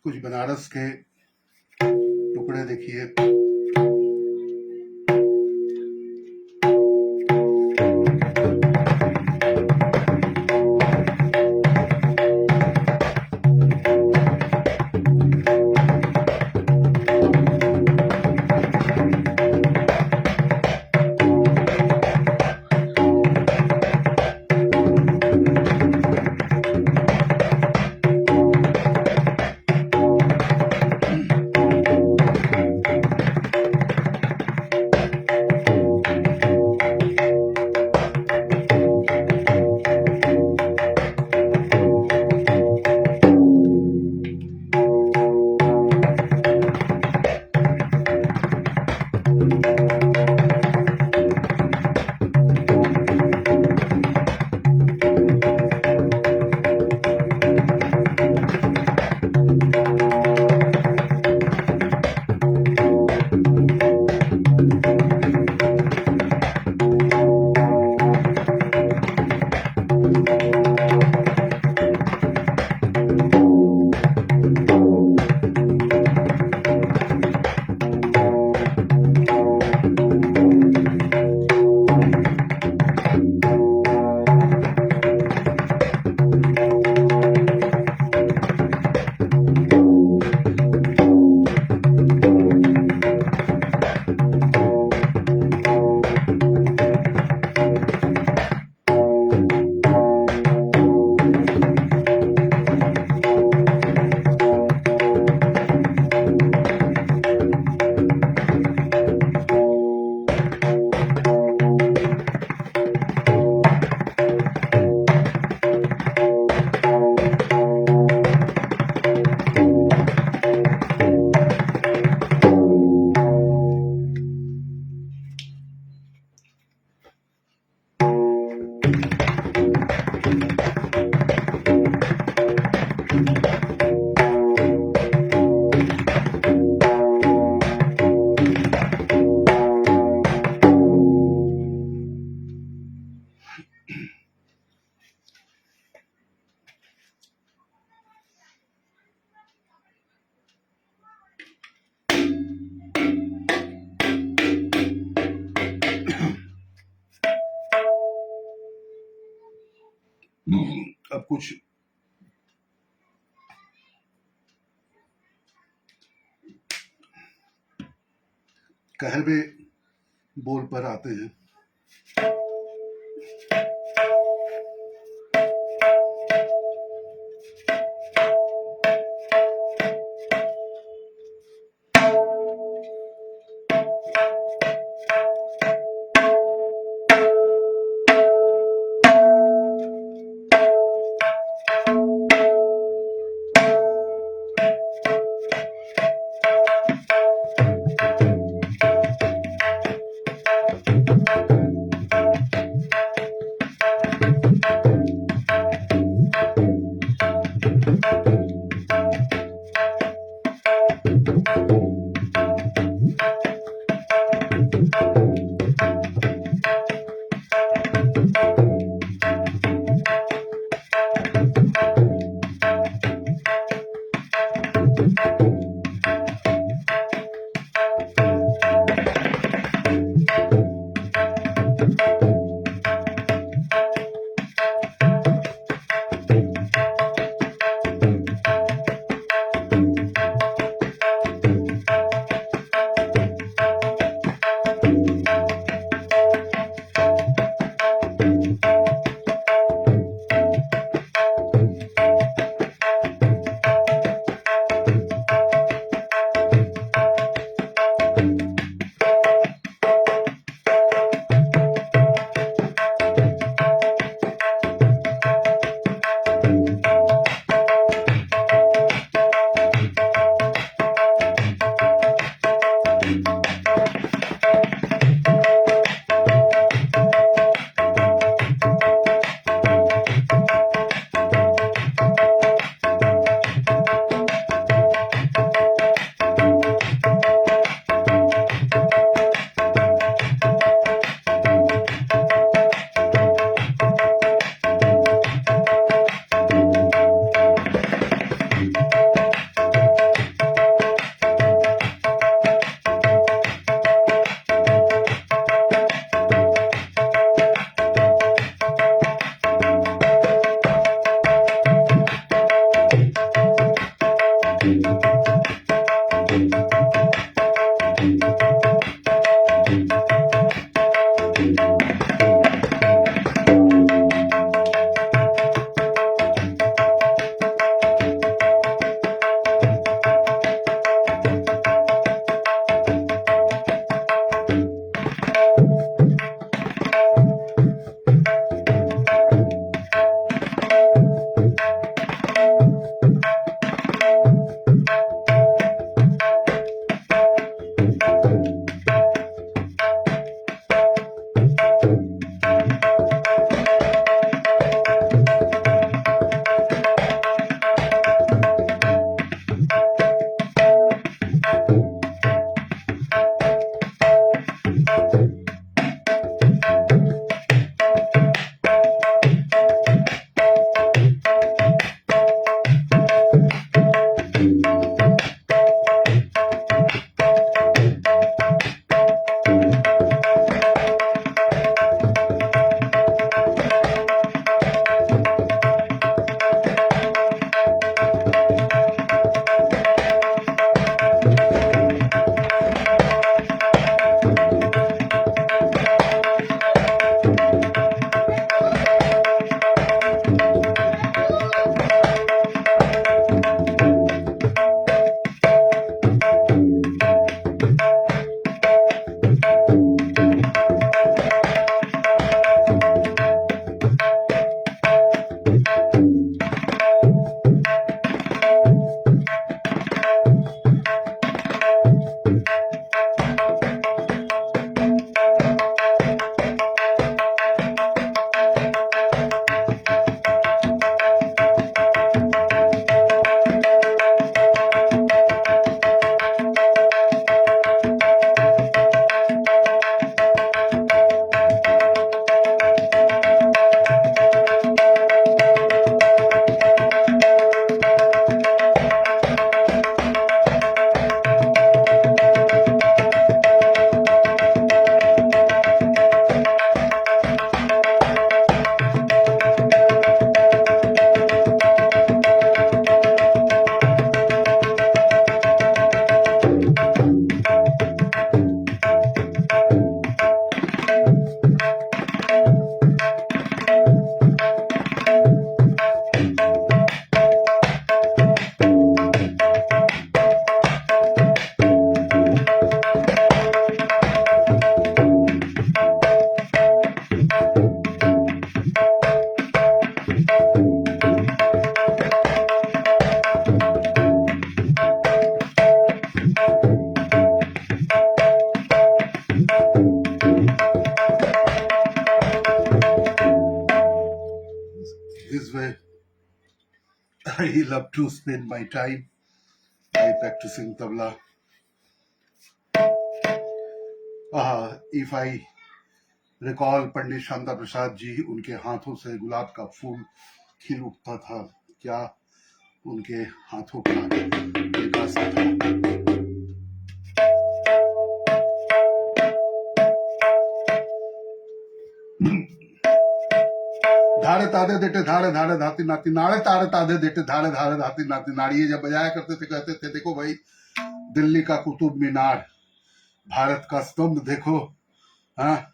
कुछ बनारस के टुकड़े देखिए। अब कुछ कहवे बोल पर आते हैं। way I love to spend my time by practicing tabla. If I recall पंडित शांता प्रसाद जी, उनके हाथों से गुलाब का फूल खिल उठता था, क्या उनके हाथों का विकास था। धारे तादे देते धारे धारे धाती नाती नाड़े तारे तादे देते धारे धारे धाती नाती नाड़ी, ये जब बजाया करते थे कहते थे देखो भाई दिल्ली का कुतुब मीनार, भारत का स्तंभ देखो। हाँ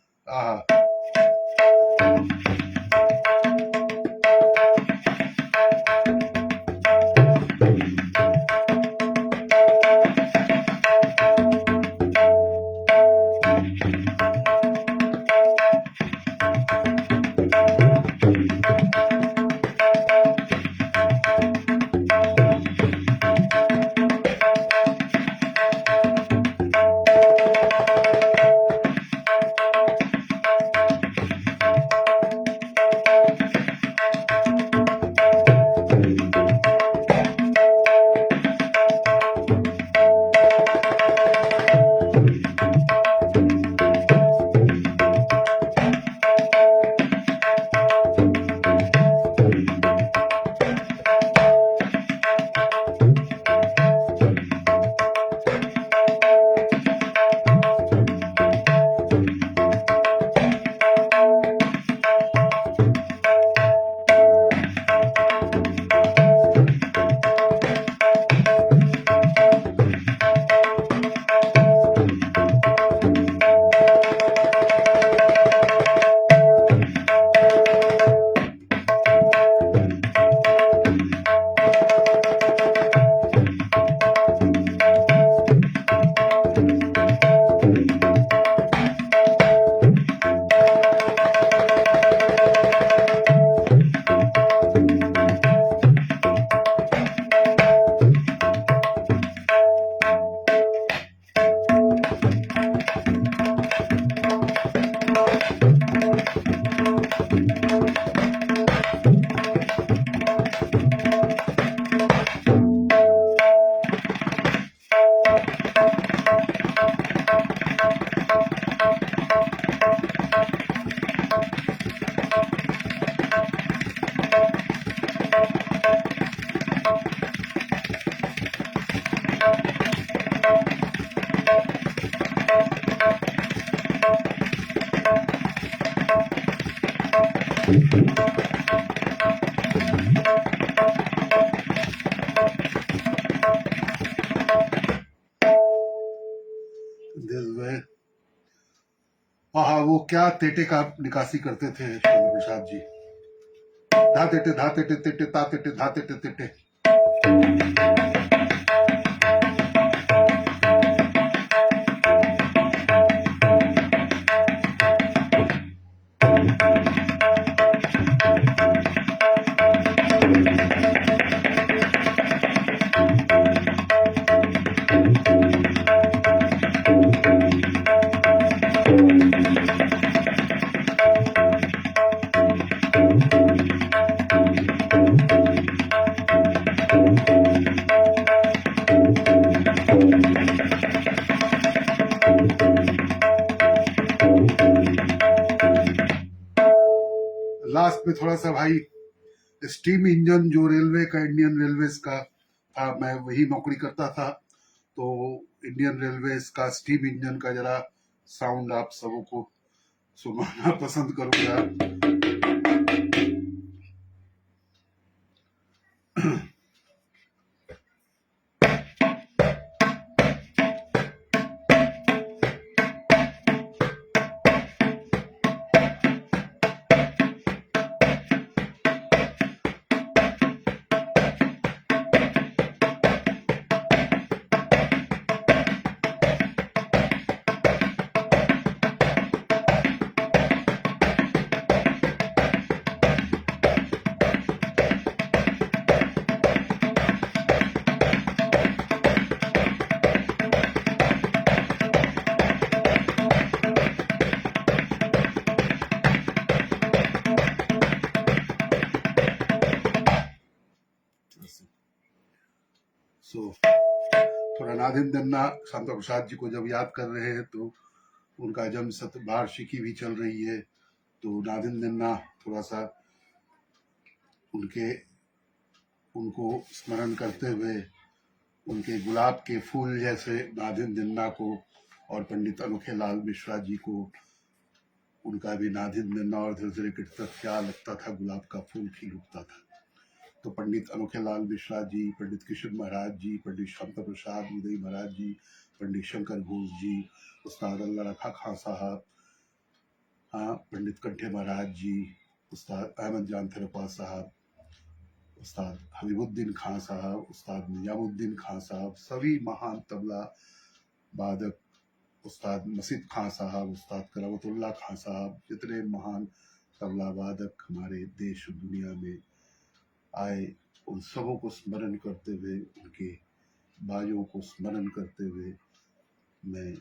वो क्या तेटे का निकासी करते थे चंद्र प्रसाद जी। धा तेटे तेटे ता तेटे धा तेटे तेटे। लास्ट में थोड़ा सा भाई स्टीम इंजन जो रेलवे का, इंडियन रेलवेज का था, मैं वही नौकरी करता था, तो इंडियन रेलवेज का स्टीम इंजन का जरा साउंड आप सबों को सुनाना पसंद करूंगा। और अनादिन दन्ना शांता प्रसाद जी को जब याद कर रहे हैं तो उनका जन्म शतवार्षिकी भी चल रही है, तो नादिन दन्ना थोड़ा सा उनको स्मरण करते हुए उनके गुलाब के फूल जैसे नादिन दन्ना को और पंडित अनोखेलाल मिश्रा जी को उनका भी नादिन दन्ना और धीरे धीरे क्या लगता था, गुलाब का फूल खिल उठता था। तो पंडित अनोखेलाल मिश्रा जी, पंडित किशन महाराज जी, पंडित शांता प्रसाद उदय महाराज जी, पंडित शंकर घोष जी, उस्ताद अल्लाह रखा खां साहब, हाँ, पंडित कंठे महाराज जी, उस्ताद अहमद जान थरपा साहब, उस्ताद हबीबुद्दीन खां साहब, उस्ताद निजामुद्दीन खां साहब, सभी महान तबला वादक, उस्ताद मसीद खां साहब, उस्ताद करामतुल्लाह खां साहब, जितने महान तबला वादक हमारे देश और दुनिया में आए, उन सबों को स्मरण करते हुए, उनके बाजों को स्मरण करते हुए मैं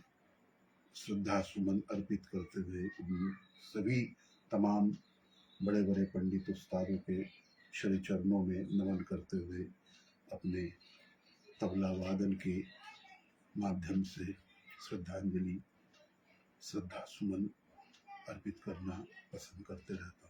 श्रद्धा सुमन अर्पित करते हुए उन सभी तमाम बड़े बड़े पंडित उस्तादों के श्री चरणों में नमन करते हुए अपने तबला वादन के माध्यम से श्रद्धांजलि, श्रद्धा सुमन अर्पित करना पसंद करते रहता हूँ।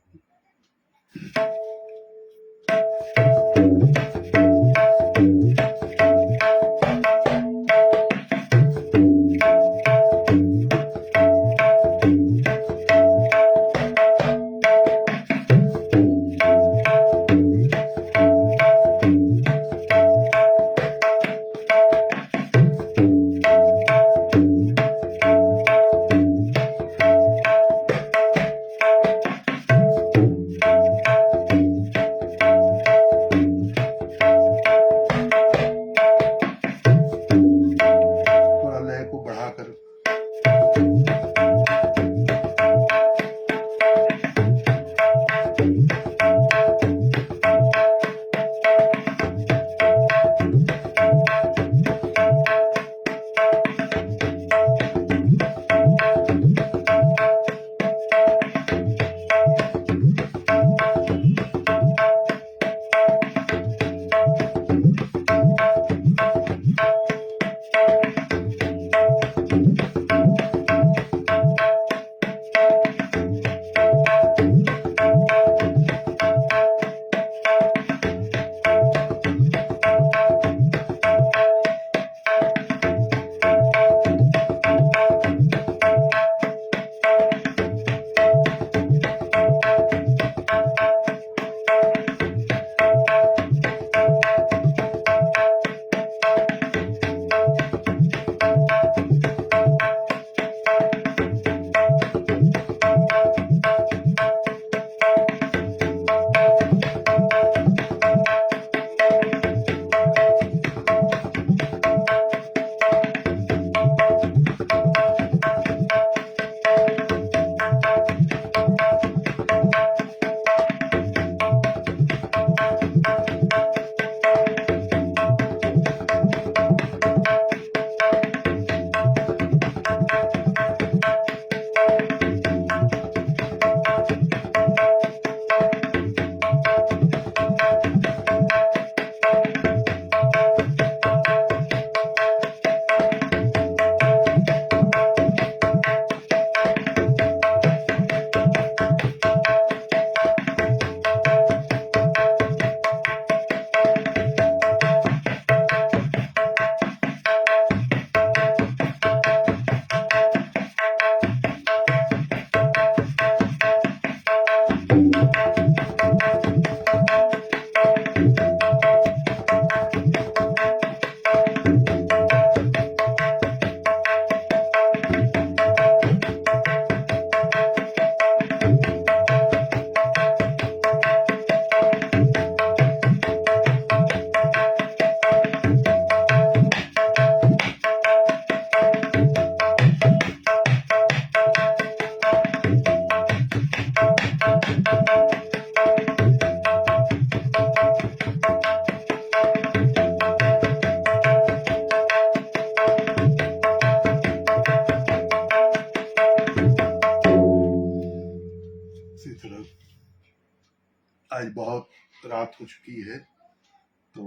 आज बहुत रात हो चुकी है, तो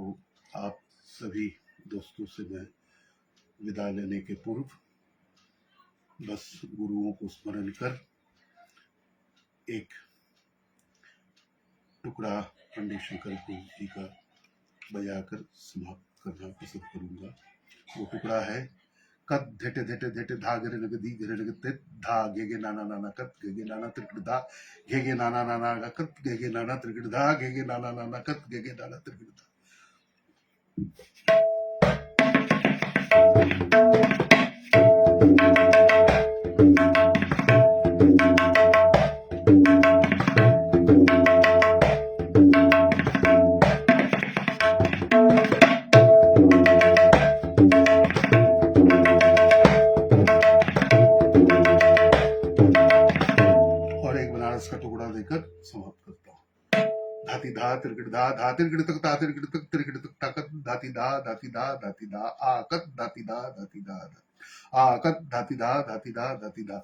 आप सभी दोस्तों से मैं विदा लेने के पूर्व बस गुरुओं को स्मरण कर एक टुकड़ा पंडित शंकर जी का बजाकर समाप्त करना पसंद करूंगा। वो टुकड़ा है कद धेटे धेटे धेटे धा गिरे नग दी गिरे नग ते धा घेगे नाना नाना कत घेगे नाना त्रिकट धा घेगे नाना नाना कत घेगे नाना त्रिकट धा घेगे नाना नाना कत घेगे नाना त्रिकट धा। और एक बनारस का टुकड़ा देकर समाप्त करता हूँ। धाती धा त्रिकट धा धा त्रिकट तक ता त्रिकट तक त्रिकट तक ताकत धाती धा धाती धा धाती धा आकत धाती धा धाती धा आकत धाती धा धाती धा धाती धा।